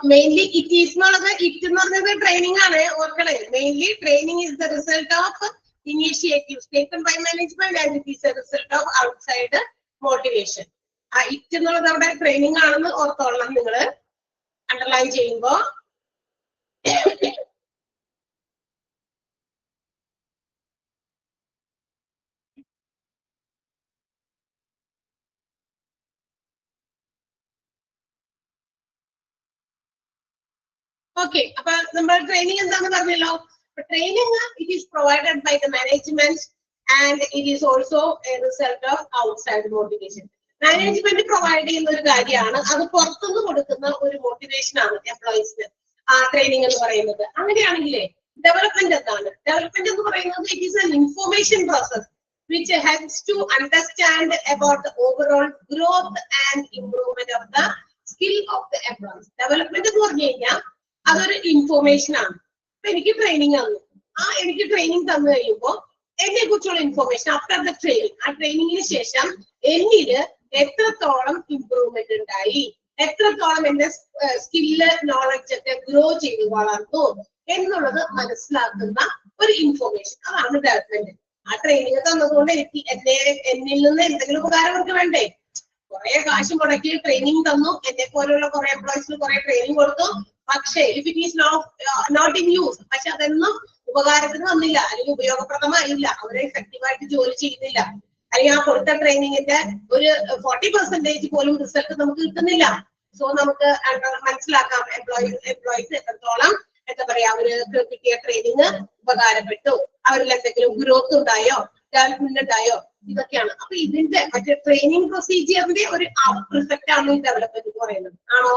[SPEAKER 1] Mainly, it is not the training. Mainly, training is the result of initiatives taken by management and it is a result of outside motivation. Training underline cheyumbo okay, number training is training it is provided by the management and it is also a result of outside motivation. Management providing ഒരു കാര്യമാണ് അത് പുറത്തുനിന്ന് കൊടുക്കുന്ന ഒരു motivation ആണ് എംപ്ലോയീസിന് training എന്ന് പറയുന്നത്. അങ്ങനെയാണെങ്കിലേ development എന്താണ്? ഡെവലപ്മെന്റ് എന്ന് പറയുന്നത് it is an information process which helps to understand about the overall growth and improvement of the skill of the employees. Development എന്ന് പറഞ്ഞു കഴിഞ്ഞാൽ അതൊരു ഇൻഫോർമേഷൻ ആണ്. അപ്പൊ എനിക്ക് ട്രെയിനിങ് തന്നു. എനിക്ക് ട്രെയിനിങ് തന്നു കഴിയുമ്പോൾ എന്നെ കുറിച്ചുള്ള ഇൻഫോർമേഷൻ ആഫ്റ്റർ ദ ട്രെയിനിങ്, ആ ട്രെയിനിങ്ങിന് ശേഷം എന്നില് എത്രത്തോളം ഇംപ്രൂവ്മെന്റ് ഉണ്ടായി, എത്രത്തോളം എന്റെ സ്കില്ല് നോളജ് ഒക്കെ ഗ്രോ ചെയ്ത് വളർന്നു എന്നുള്ളത് മനസ്സിലാക്കുന്ന ഒരു ഇൻഫോർമേഷൻ. അതാണ് ഡെവലപ്മെന്റ്. ആ ട്രെയിനിങ് തന്നതുകൊണ്ട് എന്നിൽ നിന്ന് എന്തെങ്കിലും ഉപകാരം അവർക്ക് വേണ്ടേ? കുറെ കാശ് മുടക്കി ട്രെയിനിങ് തന്നു, എന്നെ പോലുള്ള കുറെ എംപ്ലോയീസിന് കുറെ ട്രെയിനിങ് കൊടുത്തു. പക്ഷേ if it is not in use, പക്ഷെ അതൊന്നും ഉപകാരത്തിന് വന്നില്ല, അല്ലെങ്കിൽ ഉപയോഗപ്രദമായില്ല, അവരെ എഫക്റ്റീവായിട്ട് ജോലി ചെയ്യുന്നില്ല, അല്ലെങ്കിൽ ആ കൊടുത്ത ട്രെയിനിങ്ങിന്റെ ഒരു 40% പോലും റിസൾട്ട് നമുക്ക് കിട്ടുന്നില്ല. സോ നമുക്ക് മനസ്സിലാക്കാം എംപ്ലോയീസ് എത്രത്തോളം എന്താ പറയാ അവര് കിട്ടിയ ട്രെയിനിങ് ഉപകാരപ്പെട്ടു, അവരിൽ എന്തെങ്കിലും ഗ്രോത്ത് ഉണ്ടായോ, ഡെവലപ്മെന്റ് ഉണ്ടായോ, ഇതൊക്കെയാണ്. അപ്പൊ ഇതിന്റെ മറ്റേ ട്രെയിനിങ് പ്രൊസീജിയറിന്റെ ഒരു റിഫക്റ്റ് ആണ് ഈ ഡെവലപ്മെന്റ് എന്ന് പറയുന്നത്. ആണോ?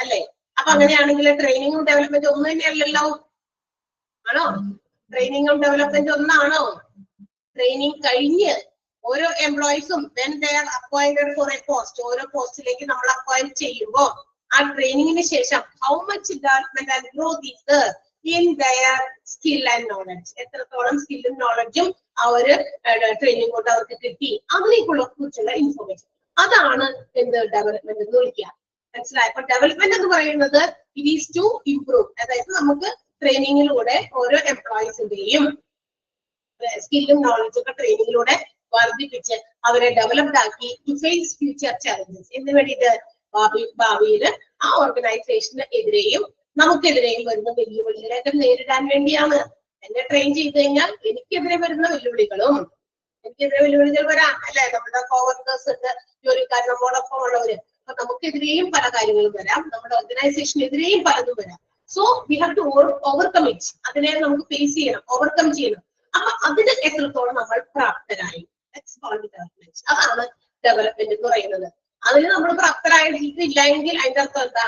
[SPEAKER 1] അല്ലേ? അപ്പൊ അങ്ങനെയാണെങ്കിൽ ട്രെയിനിങ്ങും ഡെവലപ്മെന്റ് ഒന്നും തന്നെയല്ലല്ലോ. ആണോ? ട്രെയിനിങ്ങും ഡെവലപ്മെന്റ് ഒന്നാണോ? ട്രെയിനിങ് കഴിഞ്ഞ് ഓരോ എംപ്ലോയീസും when they are appointed for a post, ഓരോ പോസ്റ്റിലേക്ക് നമ്മൾ അപ്പോയിന്റ് ചെയ്യുമ്പോൾ ആ ട്രെയിനിങ്ങിന് ശേഷം how much development and growth is there in their skill and knowledge, എത്രത്തോളം സ്കില്ലും നോളജും ആ ഒരു ട്രെയിനിങ് കൊണ്ട് അവർക്ക് കിട്ടി, അതിലേക്കുള്ള കുറിച്ചുള്ള ഇൻഫോർമേഷൻ, അതാണ് എന്ത് ഡെവലപ്മെന്റ് എന്ന് വിളിക്കുക. മനസ്സിലായി? അപ്പൊ ഡെവലപ്മെന്റ് എന്ന് പറയുന്നത് ഇറ്റ് ഈസ് ടു ഇംപ്രൂവ്, അതായത് നമുക്ക് ട്രെയിനിങ്ങിലൂടെ ഓരോ എംപ്ലോയീസിന്റെയും സ്കില്ലും നോളജും ഒക്കെ ട്രെയിനിങ്ങിലൂടെ വർദ്ധിപ്പിച്ച് അവരെ ഡെവലപ്ഡ് ആക്കി ടു ഫേസ് ഫ്യൂച്ചർ ചാലഞ്ചസ്. എന്ന് വേണ്ടിയിട്ട് ഭാവിയിൽ ആ ഓർഗനൈസേഷന് എതിരെയും നമുക്കെതിരെയും വരുന്ന വെല്ലുവിളികളൊക്കെ നേരിടാൻ വേണ്ടിയാണ്. എന്നെ ട്രെയിൻ ചെയ്ത് കഴിഞ്ഞാൽ എനിക്കെതിരെ വരുന്ന വെല്ലുവിളികൾ വരാം, അല്ലെ? നമ്മുടെ കോവർക്കേഴ്സ് ഉണ്ട്, ജോലിക്കാർ, നമ്മോടൊപ്പം ഉള്ളവര്, അപ്പൊ നമുക്കെതിരെയും പല കാര്യങ്ങളും വരാം, നമ്മുടെ ഓർഗനൈസേഷനെതിരെയും പലതും വരാം. So we have to overcome it. അതിനെ നമുക്ക് ഫേസ് ചെയ്യണം, ഓവർകം ചെയ്യണം. അപ്പൊ അതിന് എത്രത്തോളം നമ്മൾ പ്രാപ്തരായി, അതാണ് ഡെവലപ്മെന്റ് എന്ന് പറയുന്നത്. അതിന് നമ്മൾ പ്രാപ്തരായിട്ടില്ല എങ്കിൽ അതിന്റെ അർത്ഥം എന്താ?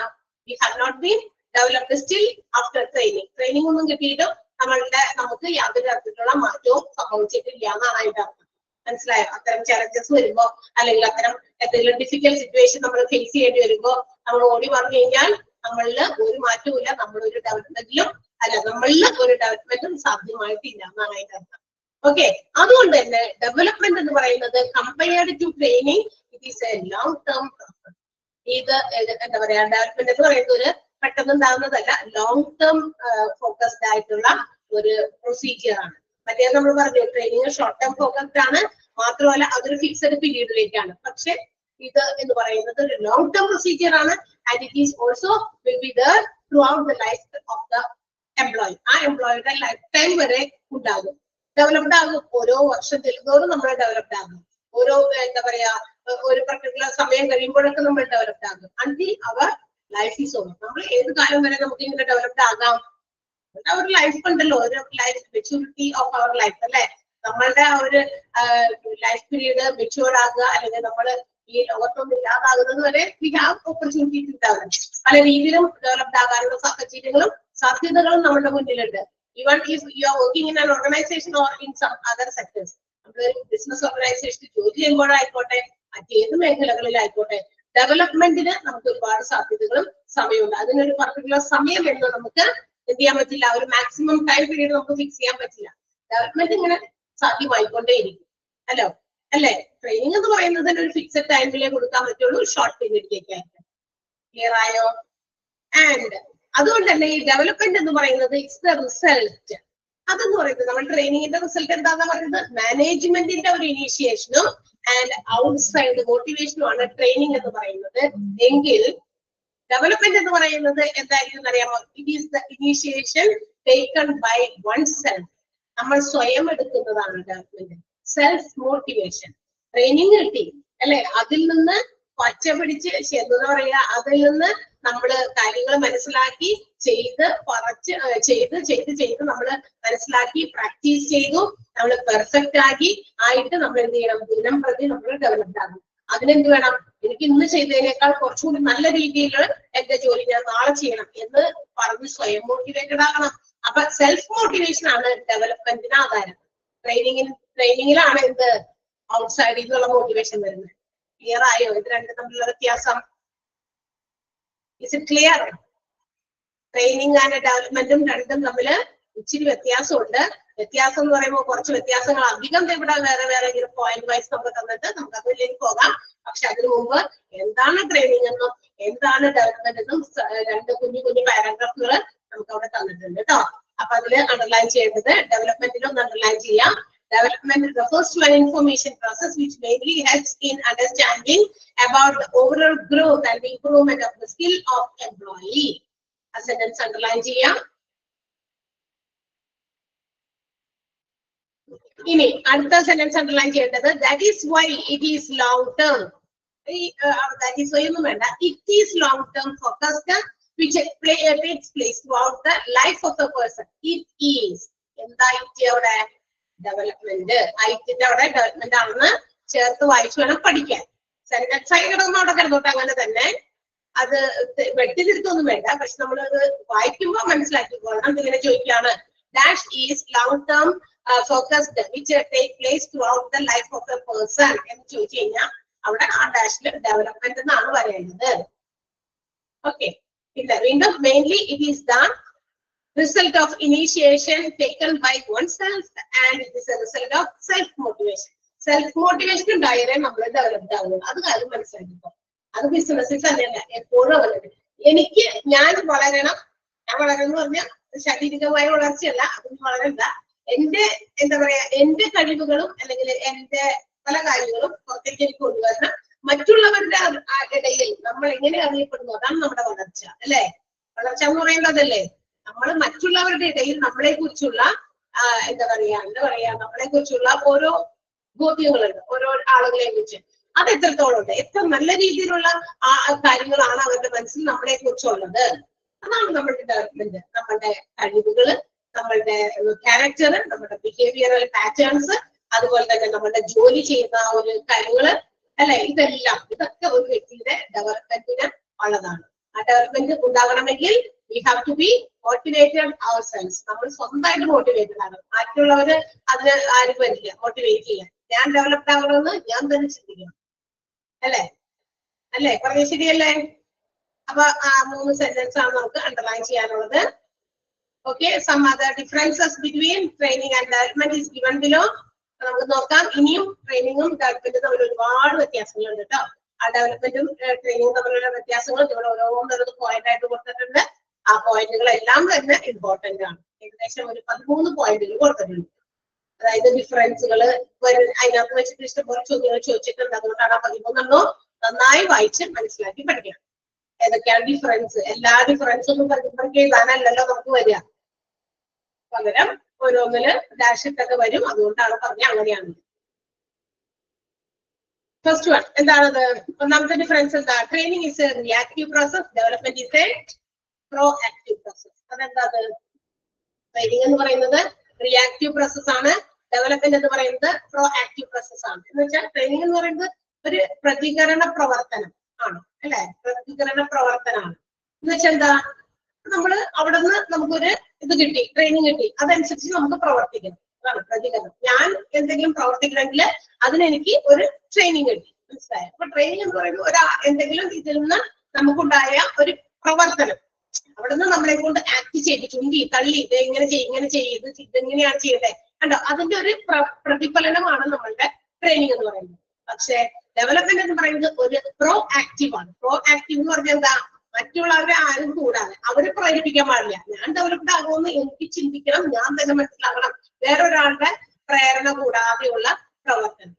[SPEAKER 1] We have not been developed still after training. Training ഒന്നും കിട്ടിയിട്ടും നമുക്ക് യാതൊരു തരത്തിലുള്ള മാറ്റവും സംഭവിച്ചിട്ടില്ല എന്നാണ് അതിന്റെ അർത്ഥം. മനസ്സിലായോ? അത്തരം ചലഞ്ചസ് വരുമ്പോ, അല്ലെങ്കിൽ അത്തരം എന്തെങ്കിലും ഡിഫിക്കൽട്ട് സിറ്റുവേഷൻ നമ്മൾ ഫേസ് ചെയ്യേണ്ടി വരുമ്പോ നമ്മൾ ഓടി പറഞ്ഞു കഴിഞ്ഞാൽ നമ്മളില് ഒരു മാറ്റവും ഇല്ല, നമ്മളൊരു ഡെവലപ്മെന്റിലും നമ്മളിൽ ഒരു ഡെവലപ്മെന്റും സാധ്യമായിട്ടില്ല എന്നാണ് അതിന്റെ അർത്ഥം. ഓക്കെ, അതുകൊണ്ട് തന്നെ ഡെവലപ്മെന്റ് എന്ന് പറയുന്നത് compared to training it is a long term process. ഇത് എന്താ പറയാ, ഡെവലപ്മെന്റ് എന്ന് പറയുന്നത് ഒരു പെട്ടെന്ന് ഉണ്ടാകുന്നതല്ല, ലോങ് ടേം ഫോക്കസ്ഡ് ആയിട്ടുള്ള ഒരു പ്രൊസീജിയർ ആണ്. മറ്റേ നമ്മൾ പറഞ്ഞു ട്രെയിനിങ് ഷോർട്ട് ടേം ഫോക്കസ്ഡ് ആണ്, മാത്രമല്ല അതൊരു ഫിക്സഡ് പീരീഡിലേക്കാണ്. പക്ഷെ ഇത് എന്ന് പറയുന്നത് ഒരു ലോങ് ടേം പ്രൊസീജിയർ ആണ് and it is also will be there through out the life of the employee. ആ എംപ്ലോയിയുടെ ലൈഫ് ടൈം വരെ ഉണ്ടാകും, ഡെവലപ്ഡ് ആകും. ഓരോ വർഷം ചെല്ലുന്നതോറും നമ്മൾ ഡെവലപ്ഡ് ആകും. ഓരോ എന്താ പറയാ ഒരു പർട്ടിക്കുലർ സമയം കഴിയുമ്പോഴൊക്കെ നമ്മൾ ഡെവലപ്ഡ് ആകും. Until our life is over. നമ്മൾ ഏത് കാലം വരെ നമുക്ക് ഇങ്ങനെ ഡെവലപ്ഡ് ആകാം? ഒരു ലൈഫ് ഉണ്ടല്ലോ, ഒരു life maturity of our life, അല്ലെ? നമ്മളുടെ ആ ഒരു ലൈഫ് പീരീഡ് മെച്യൂർഡ് ആകുക, അല്ലെങ്കിൽ നമ്മൾ ഈ ലോകത്തൊന്നും ഇല്ലാതാകുന്നത് വരെ we have opportunities to develop. പല രീതിയിലും ഡെവലപ്ഡ് ആകാനുള്ള സാഹചര്യങ്ങളും സാധ്യതകളും നമ്മുടെ മുന്നിലുണ്ട്. Even if you are working in an organisation or in some other sectors, നമ്മൾ ബിസിനസ് ഓർഗനൈസേഷനിൽ ജോലി ചെയ്യുമ്പോഴായിക്കോട്ടെ മറ്റേത് മേഖലകളിലായിക്കോട്ടെ ഡെവലപ്മെന്റിന് നമുക്ക് ഒരുപാട് സാധ്യതകളും സമയമുണ്ട്. അതിനൊരു പർട്ടിക്കുലർ സമയം എന്ന് നമുക്ക് എന്ത് ചെയ്യാൻ പറ്റില്ല, ഒരു മാക്സിമം ടൈം പീരീഡ് നമുക്ക് ഫിക്സ് ചെയ്യാൻ പറ്റില്ല. ഡെവലപ്മെന്റ് ഇങ്ങനെ സാധ്യമായിക്കൊണ്ടേയിരിക്കും. ഹലോ അല്ലെ? ട്രെയിനിങ് എന്ന് പറയുന്നത് ഒരു ഫിക്സഡ് ടൈമിലേ കൊടുക്കാൻ പറ്റുള്ളൂ, ഷോർട്ട് പീരീഡിലേക്കായിട്ട്. ക്ലിയർ ആയോ? ആൻഡ് അതുകൊണ്ട് തന്നെ ഈ ഡെവലപ്മെന്റ് എന്ന് പറയുന്നത് ഇറ്റ്സ് ദ റിസൾട്ട്. അതെന്ന് പറയുന്നത് നമ്മൾ ട്രെയിനിങ്ങിന്റെ റിസൾട്ട് എന്താണെന്ന് പറയുന്നത് മാനേജ്മെന്റിന്റെ ഒരു ഇനീഷ്യേഷനും ആൻഡ് ഔട്ട്സൈഡ് മോട്ടിവേഷനും ആണ് ട്രെയിനിങ് എന്ന് പറയുന്നത്. എങ്കിൽ ഡെവലപ്മെന്റ് എന്ന് പറയുന്നത് എന്തായിരിക്കും അറിയാമോ? It is the initiation taken by oneself. നമ്മൾ സ്വയം എടുക്കുന്നതാണ് ഡെവലപ്മെന്റ്. Self motivation. ട്രെയിനിങ് കിട്ടി അല്ലെ, അതിൽ നിന്ന് പച്ച പിടിച്ച് എന്താ പറയാ, അതിൽ നിന്ന് നമ്മള് കാര്യങ്ങൾ മനസ്സിലാക്കി ചെയ്ത് പറച്ച് ചെയ്ത് നമ്മൾ മനസ്സിലാക്കി പ്രാക്ടീസ് ചെയ്തു, നമ്മൾ പെർഫെക്റ്റ് ആയിട്ട് നമ്മൾ എന്ത് ചെയ്യണം, ദിനം പ്രതി നമ്മൾ ഡെവലപ്ഡ് ആകും. അതിനെന്ത് വേണം, എനിക്ക് ഇന്ന് ചെയ്തതിനേക്കാൾ കുറച്ചുകൂടി നല്ല രീതിയിൽ എന്റെ ജോലി ഞാൻ നാളെ ചെയ്യണം എന്ന് പറഞ്ഞ് സ്വയം മോട്ടിവേറ്റഡ് ആകണം. അപ്പൊ സെൽഫ് മോട്ടിവേഷൻ ആണ് ഡെവലപ്മെന്റിന് ആധാരം. ട്രെയിനിങ്ങിലാണ് എന്ത് ഔട്ട്സൈഡിൽ നിന്നുള്ള മോട്ടിവേഷൻ വരുന്നത്. ക്ലിയർ ആയോ? ഇത് രണ്ടും തമ്മിലുള്ള വ്യത്യാസം? Is it clear? Training and ഡെവലപ്മെന്റും രണ്ടും തമ്മില് ഇച്ചിരി വ്യത്യാസമുണ്ട്. വ്യത്യാസം എന്ന് പറയുമ്പോൾ കുറച്ച് വ്യത്യാസങ്ങൾ അധികം ഇവിടെ വേറെ പോയിന്റ് വൈസ് നമുക്ക് തന്നിട്ട് നമുക്ക് അതിലേക്ക് പോകാം. പക്ഷെ അതിനു മുമ്പ് എന്താണ് ട്രെയിനിങ് എന്നും എന്താണ് ഡെവലപ്മെന്റ് എന്നും രണ്ട് കുഞ്ഞു പാരഗ്രാഫുകൾ നമുക്ക് അവിടെ തന്നിട്ടുണ്ട് കേട്ടോ. അപ്പൊ അതില് അണ്ടർലൈൻ ചെയ്യേണ്ടത് ഡെവലപ്മെന്റിലൊന്ന് അണ്ടർലൈൻ ചെയ്യാം. Development refers to an information process which mainly helps in understanding about the overall growth and improvement of the skill of employee. A sentence underline ചെയ്യാം. ഇനി അടുത്ത സെന്റൻസ് അണ്ടർലൈൻ ചെയ്യേണ്ടത് that is why it is long term. That is why ഒന്നും വേണ്ട, it is long term focused which takes place throughout the life of a person. It is എന്തായിട്ട് അവിടെ development, ഐറ്റിന്റെ അവിടെ development ആണെന്ന് ചേർത്ത് വായിച്ചു വേണം പഠിക്കാൻ. സെന്റൻസ് ആയി കിടന്ന് അവിടെ കിടന്നോട്ടെ, അങ്ങനെ തന്നെ അത് വെട്ടിത്തിരുത്തൊന്നും വേണ്ട. പക്ഷെ നമ്മളത് വായിക്കുമ്പോൾ മനസ്സിലാക്കിക്കോളണം. ഇങ്ങനെ ചോദിക്കുകയാണ് dash is long term focused which take place through out the life of A person എന്ന് ചോദിച്ചു കഴിഞ്ഞാൽ അവിടെ ആ ഡാഷിൽ ഡെവലപ്മെന്റ് എന്നാണ് പറയേണ്ടത്. ഓക്കെ. പിന്നെ വീണ്ടും mainly it is the result of initiation taken by oneself and it is a result of self motivation. Self motivation ഉണ്ടായാലേ നമ്മൾ ഡെവലപ്ഡ് ആവുള്ളൂ. അത് കാര്യം മനസ്സിലാക്കിക്കോ. അത് ബിസിനസ്സിൽ തന്നെയല്ല, എപ്പോഴും അങ്ങനെ. എനിക്ക് ഞാൻ വളരണം എന്ന് പറഞ്ഞാൽ ശാരീരികമായ വളർച്ചയല്ല, അതൊന്നും വളരണ്ട. എന്റെ എന്താ പറയാ, എന്റെ കഴിവുകളും അല്ലെങ്കിൽ എന്റെ പല കാര്യങ്ങളും പുറത്തേക്ക് എനിക്ക് കൊണ്ടുവരണം. മറ്റുള്ളവരുടെ ഇടയിൽ നമ്മൾ എങ്ങനെ അറിയപ്പെടുന്നു അതാണ് നമ്മുടെ വളർച്ച അല്ലെ. വളർച്ച എന്ന് പറയുന്നതല്ലേ നമ്മൾ മറ്റുള്ളവരുടെ ഇടയിൽ നമ്മളെ കുറിച്ചുള്ള എന്താ പറയാ നമ്മളെ കുറിച്ചുള്ള ഓരോ ബോധ്യങ്ങളുണ്ട്, ഓരോ ആളുകളെ കുറിച്ച്. അത് എത്രത്തോളം ഉണ്ട്, എത്ര നല്ല രീതിയിലുള്ള കാര്യങ്ങളാണ് അവരുടെ മനസ്സിൽ നമ്മളെ കുറിച്ചുള്ളത്. അതാണ് നമ്മളുടെ ഡെവലപ്മെന്റ്. നമ്മളുടെ കഴിവുകള്, നമ്മളുടെ ക്യാരക്ടർ, നമ്മുടെ ബിഹേവിയറൽ പാറ്റേൺസ്, അതുപോലെ തന്നെ നമ്മളുടെ ജോലി ചെയ്യുന്ന ഒരു കാര്യങ്ങള് അല്ലെ, ഇതൊക്കെ ഒരു വ്യക്തിയുടെ ഡെവലപ്മെന്റിന് ഉള്ളതാണ്. ആ ഡെവലപ്മെന്റ് ഉണ്ടാകണമെങ്കിൽ we have to be motivated ourselves. നമ്മൾ സ്വന്തമായിട്ട് മോട്ടിവേറ്റഡ് ആണ്. മറ്റുള്ളവര് അതിന് ആരും വരില്ല മോട്ടിവേറ്റ് ചെയ്യാൻ. ഞാൻ ഡെവലപ്ഡ് ആകണമെന്ന് ഞാൻ തന്നെ ചിന്തിക്കണം അല്ലേ? പറഞ്ഞ ശരിയല്ലേ? അപ്പൊ ആ 3 സെന്റൻസ് ആണ് നമുക്ക് അണ്ടർലൈൻ ചെയ്യാനുള്ളത്. Okay. Some other differences between training and development is given below. നമുക്ക് നോക്കാം. ഇനിയും ട്രെയിനിങ്ങും ഡെവലപ്മെന്റും തമ്മിൽ ഒരുപാട് വ്യത്യാസങ്ങളുണ്ട് കേട്ടോ. ആ ഡെവലപ്മെന്റും ട്രെയിനിങ്ങും തമ്മിലുള്ള വ്യത്യാസങ്ങൾ ഇവിടെ ഓരോന്നും പോയിന്റ് ആയിട്ട് കൊടുത്തിട്ടുണ്ട്. ആ പോയിന്റുകളെല്ലാം തന്നെ ഇമ്പോർട്ടന്റ് ആണ്. ഏകദേശം ഒരു 13 പോയിന്റുകൾ കൊടുത്തിട്ടുണ്ട്. അതായത് ഡിഫറൻസുകൾ അതിനകത്ത് വെച്ചിട്ട് ഇഷ്ടംപോലെ ചോദ്യങ്ങൾ ചോദിച്ചിട്ടുണ്ട്. അതുകൊണ്ടാണ് ആ 13 നന്നായി വായിച്ച് മനസ്സിലാക്കി പഠിക്കണം. ഏതൊക്കെയാണ് ഡിഫറൻസ്? എല്ലാ ഡിഫറൻസും ഒന്നും എഴുതാനല്ലല്ലോ നമുക്ക് വരിക. പകരം ഓരോന്നില് ഡാഷ് ഇട്ടൊക്കെ വരും. അതുകൊണ്ടാണ് പറഞ്ഞ അങ്ങനെയാണ്. ഫസ്റ്റ് വൺ എന്താണത്? ഒന്നാമത്തെ ഡിഫറൻസ് എന്താ? Training is A reactive process, development is A proactive process. അതെന്താ? ട്രെയിനിങ് എന്ന് പറയുന്നത് റിയാക്റ്റീവ് പ്രോസസ് ആണ്, ഡെവലപ്മെന്റ് എന്ന് പറയുന്നത് proactive പ്രോസസ് ആണ്. എന്ന് വെച്ചാൽ ട്രെയിനിങ് എന്ന് പറയുന്നത് ഒരു പ്രതികരണ പ്രവർത്തനം ആണ് അല്ലെ, പ്രതികരണ പ്രവർത്തനമാണ്. എന്ന് വെച്ചാൽ എന്താ, നമ്മള് അവിടെ നിന്ന് നമുക്കൊരു ഇത് കിട്ടി, ട്രെയിനിങ് കിട്ടി, അതനുസരിച്ച് നമുക്ക് പ്രവർത്തിക്കണം, അതാണ് പ്രതികരണം. ഞാൻ എന്തെങ്കിലും പ്രവർത്തിക്കണമെങ്കിൽ അതിനെനിക്ക് ഒരു ട്രെയിനിങ് കിട്ടി, മനസ്സിലായോ? അപ്പൊ ട്രെയിനിങ് എന്ന് പറയുന്നത് എന്തെങ്കിലും ഇതിൽ നിന്ന് നമുക്കുണ്ടായ ഒരു പ്രവർത്തനം, അവിടെ നിന്ന് നമ്മളെ കൊണ്ട് ആക്ട് ചെയ്ത് ചുണ്ടി തള്ളി ഇത് ഇങ്ങനെ ചെയ്ത് ഇതെങ്ങനെയാണ് ചെയ്യേണ്ടത് കണ്ടോ, അതിന്റെ ഒരു പ്രതിഫലനമാണ് നമ്മളുടെ ട്രെയിനിങ് എന്ന് പറയുന്നത്. പക്ഷെ ഡെവലപ്മെന്റ് എന്ന് പറയുന്നത് ഒരു പ്രോ ആക്റ്റീവ് ആണ്. പ്രോ ആക്റ്റീവ് എന്ന് പറഞ്ഞാൽ എന്താ, മറ്റുള്ളവരെ ആരും കൂടാതെ അവരെ പ്രേരിപ്പിക്കാൻ പാടില്ല. ഞാൻ ഡെവലപ്ഡ് ആകുമെന്ന് എനിക്ക് ചിന്തിക്കണം, ഞാൻ തന്നെ മനസ്സിലാക്കണം, വേറൊരാളുടെ പ്രേരണ കൂടാതെയുള്ള പ്രവർത്തനം.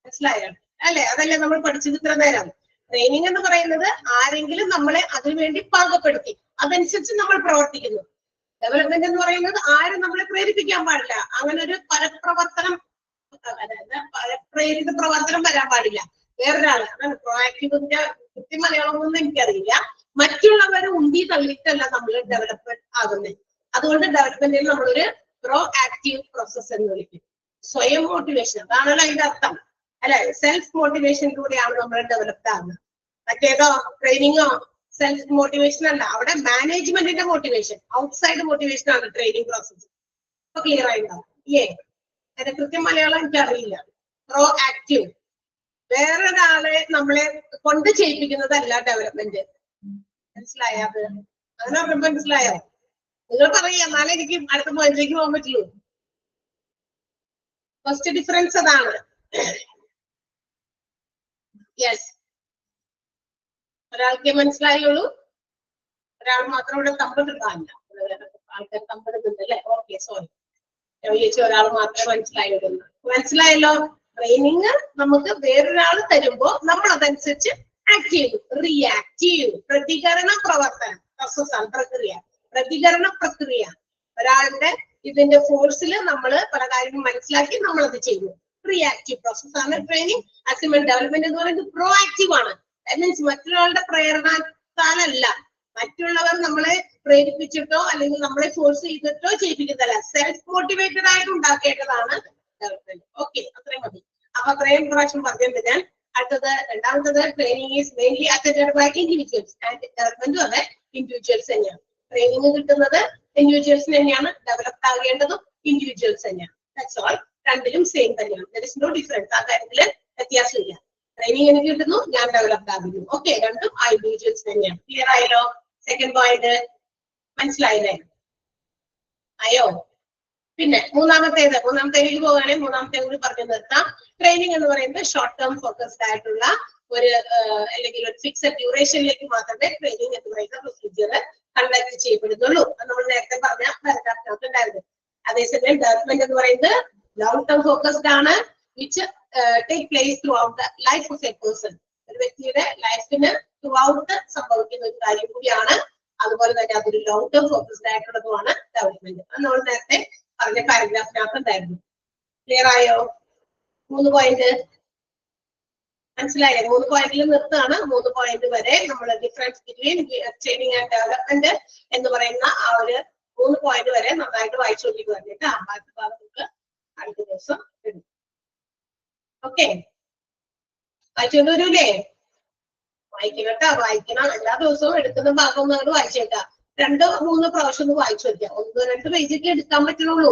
[SPEAKER 1] മനസ്സിലായോ അല്ലെ? അതല്ലേ നമ്മൾ പഠിച്ചത് ഇത്ര നേരം. ട്രെയിനിങ് എന്ന് പറയുന്നത് ആരെങ്കിലും നമ്മളെ അതിനുവേണ്ടി പാകപ്പെടുത്തി അതനുസരിച്ച് നമ്മൾ പ്രവർത്തിക്കുന്നു. ഡെവലപ്മെന്റ് എന്ന് പറയുന്നത് ആരും നമ്മളെ പ്രേരിപ്പിക്കാൻ പാടില്ല, അങ്ങനെ ഒരു പരപ്രവർത്തനം, പ്രേരിത പ്രവർത്തനം വരാൻ പാടില്ല. വേറൊരാള്, അതാണ് പ്രോആക്റ്റീവിന്റെ കൃത്യം മലയാളമൊന്നും എനിക്കറിയില്ല. മറ്റുള്ളവർ ഉന്തി തള്ളിയിട്ടല്ല നമ്മൾ ഡെവലപ്മെന്റ് ആകുന്നത്. അതുകൊണ്ട് ഡെവലപ്മെന്റിൽ നമ്മളൊരു പ്രോ ആക്റ്റീവ് പ്രോസസ് എന്ന് വിളിക്കും. സ്വയം മോട്ടിവേഷൻ, അതാണല്ലോ അതിന്റെ അർത്ഥം അല്ലെ. സെൽഫ് മോട്ടിവേഷനിലൂടെയാണ് നമ്മൾ ഡെവലപ്ഡ് ആകുന്നത്. മറ്റേതോ ട്രെയിനിങ്ങോ സെൽഫ് മോട്ടിവേഷൻ അല്ല, അവിടെ മാനേജ്മെന്റിന്റെ മോട്ടിവേഷൻ, ഔട്ട്സൈഡ് മോട്ടിവേഷൻ ആണ് ട്രെയിനിങ് പ്രോസസ്. ഇപ്പൊ ക്ലിയർ ആയിട്ടുണ്ടാവും അതിന്റെ കൃത്യം മലയാളം എനിക്ക് അറിയില്ല. പ്രോ ആക്റ്റീവ്, വേറൊരാളെ നമ്മളെ കൊണ്ട് ചെയ്യിപ്പിക്കുന്നതല്ല ഡെവലപ്മെന്റ്. മനസ്സിലായോ? അത് അങ്ങനെ പറയുമ്പോ മനസ്സിലായോ? നിങ്ങൾ പറയാ, എന്നാലേ എനിക്ക് അടുത്ത പോയിന്റിലേക്ക് പോകാൻ പറ്റുള്ളൂ. ഫസ്റ്റ് ഡിഫറൻസ് അതാണ്. യെസ്, ഒരാൾക്കേ മനസ്സിലായുള്ളൂ, ഒരാൾ മാത്രം ഇവിടെ തമ്പിടുന്നില്ല, ആൾക്കാർ തമ്പിടുന്നുണ്ട് അല്ലെ? ഓക്കെ, സോറി, ഞാൻ വിചാരിച്ചു ഒരാൾ മാത്രമേ മനസ്സിലായുള്ളൂ. മനസ്സിലായല്ലോ? ട്രെയിനിങ് നമുക്ക് വേറൊരാൾ തരുമ്പോ നമ്മൾ അതനുസരിച്ച് ആക്ട് ചെയ്തു. റിയാക്റ്റീവ്, പ്രതികരണ പ്രവർത്തനം, പ്രോസസ്സാണ്, പ്രക്രിയ, പ്രതികരണ പ്രക്രിയ. ഒരാളുടെ ഇതിന്റെ ഫോഴ്സിൽ നമ്മൾ പല കാര്യങ്ങളും മനസ്സിലാക്കി നമ്മൾ അത് ചെയ്യുന്നു. റിയാക്റ്റീവ് പ്രോസസ്സാണ് ട്രെയിനിങ്. അസൈൻമെന്റ് ഡെവലപ്മെന്റ് എന്ന് പറയുന്നത് പ്രോ ആക്റ്റീവ് ആണ്. മീൻസ് മറ്റൊരാളുടെ പ്രേരണത്താലല്ല, മറ്റുള്ളവർ നമ്മളെ പ്രേരിപ്പിച്ചിട്ടോ അല്ലെങ്കിൽ നമ്മളെ ഫോഴ്സ് ചെയ്തിട്ടോ ചെയ്യിപ്പിക്കുന്നതല്ല, സെൽഫ് മോട്ടിവേറ്റഡ് ആയിട്ട് ഉണ്ടാക്കേണ്ടതാണ് ഡെവലപ്മെന്റ്. ഓക്കെ, അത്രയും മതി. അപ്പൊ അത്രയും പ്രാവശ്യം പറഞ്ഞിട്ടുണ്ട് ഞാൻ. അടുത്തത് രണ്ടാമത്തത്, training is mainly attended by individuals and ഡെവലപ്മെന്റും അതെ ഇൻഡിവിജ്വൽസ് തന്നെയാണ്. ട്രെയിനിങ് കിട്ടുന്നത് ഇൻഡിവിജ്വൽസിന് തന്നെയാണ്, ഡെവലപ്ഡ് ആകേണ്ടതും ഇൻഡിവിജ്വൽസ് തന്നെയാണ്. That's all. രണ്ടിലും സെയിം തന്നെയാണ്, ദർ ഇസ് നോ ഡിഫറൻസ്. ആ കാര്യത്തില് വ്യത്യാസമില്ല. ട്രെയിനിങ് എനിക്ക് കിട്ടുന്നു, ഞാൻ ഡെവലപ്ഡ് ആകുന്നു. ഓക്കെ, രണ്ടും ആ ഇൻഡിവിജ്വൽസ് തന്നെയാണ്. ക്ലിയർ ആയല്ലോ? സെക്കൻഡ് പോയിന്റ് മനസ്സിലായില്ലേ? ആയോ? പിന്നെ മൂന്നാമത്തേക്ക് പോവുകയാണെങ്കിൽ മൂന്നാമത്തെ കൂടി പറഞ്ഞു നിർത്താം. ട്രെയിനിങ് എന്ന് പറയുന്നത് ഷോർട്ട് ടേം ഫോക്കസ്ഡ് ആയിട്ടുള്ള ഒരു അല്ലെങ്കിൽ ഒരു ഫിക്സഡ് ഡ്യൂറേഷനിലേക്ക് മാത്രമേ ട്രെയിനിങ് എന്ന് പറയുന്ന പ്രൊസീജിയർ കണ്ടക്ട് ചെയ്യപ്പെടുന്നുള്ളൂ. നമ്മൾ നേരത്തെ പറഞ്ഞ പാരഗ്രാഫിനകത്ത് ഉണ്ടായിരുന്നു. അതേസമയം ഡെവലപ്മെന്റ് എന്ന് പറയുന്നത് ലോങ് ടേം ഫോക്കസ്ഡ് ആണ്, which take place through out the life of A person. ഒരു വ്യക്തിയുടെ ലൈഫിന് ത്രൂ ഔട്ട് സംഭവിക്കുന്ന ഒരു കാര്യം കൂടിയാണ്. അതുപോലെ തന്നെ അതൊരു ലോങ് ടേം ഫോക്കസ്ഡ് ആയിട്ടുള്ളതുമാണ് ഡെവലപ്മെന്റ്. നമ്മൾ നേരത്തെ പറഞ്ഞ പാരഗ്രാഫിനകത്ത് ഉണ്ടായിരുന്നു. ക്ലിയർ ആയോ? 3 പോയിന്റ് മനസ്സിലായില്ലേ? 3 പോയിന്റിൽ നിർത്തുകയാണ്. 3 പോയിന്റ് വരെ നമ്മൾ difference between training and development എന്ന് പറയുന്ന ആ ഒരു 3 പോയിന്റ് വരെ നന്നായിട്ട് വായിച്ചുകൊണ്ടിരിക്കുക വേണ്ടിയിട്ട് ബാക്കി ഭാഗങ്ങൾക്ക് അടുത്ത ദിവസം ഇടും. ഓക്കെ, വായിച്ചുകൊണ്ട് വരൂലേ? വായിക്കണട്ടോ, വായിക്കണം. എല്ലാ ദിവസവും എടുക്കുന്ന ഭാഗം ഒന്ന് അങ്ങോട്ട് വായിച്ചേക്കാം. 2-3 പ്രാവശ്യം ഒന്ന് വായിച്ചു വെക്കാം. 1-2 പേജൊക്കെ എടുക്കാൻ പറ്റുള്ളൂ.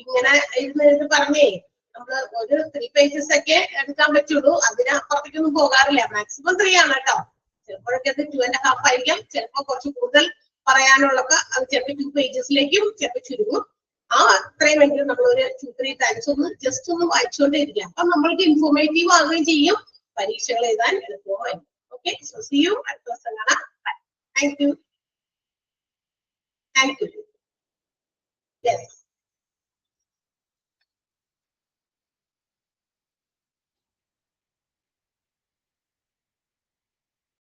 [SPEAKER 1] ഇങ്ങനെ ഇരുന്ന് പറഞ്ഞേ നമ്മള് ഒരു 3 pages ഒക്കെ എടുക്കാൻ പറ്റുള്ളൂ. അതിനപ്പുറത്തേക്കൊന്നും പോകാറില്ല. മാക്സിമം 3 ആണ് കേട്ടോ. ചിലപ്പോഴൊക്കെ അത് 2.5 ആയിരിക്കാം. ചിലപ്പോ കുറച്ച് കൂടുതൽ പറയാനുള്ളൊക്കെ അത് ചിലപ്പോൾ 2 പേജസിലേക്കും ചിലപ്പോൾ ചുരുങ്ങും. ആ അത്രയുമെങ്കിലും നമ്മൾ ഒരു 2-3 ടൈംസ് ഒന്ന് ജസ്റ്റ് ഒന്ന് വായിച്ചുകൊണ്ടേയിരിക്കാം. അപ്പൊ നമ്മൾക്ക് ഇൻഫോർമേറ്റീവ് ആവുകയും ചെയ്യും, പരീക്ഷകൾ എഴുതാൻ എളുപ്പമായിരിക്കും. ഓക്കെ, സോ സീ യു അടുത്ത ദിവസം കാണാം. Thank you. Thank you. Yes.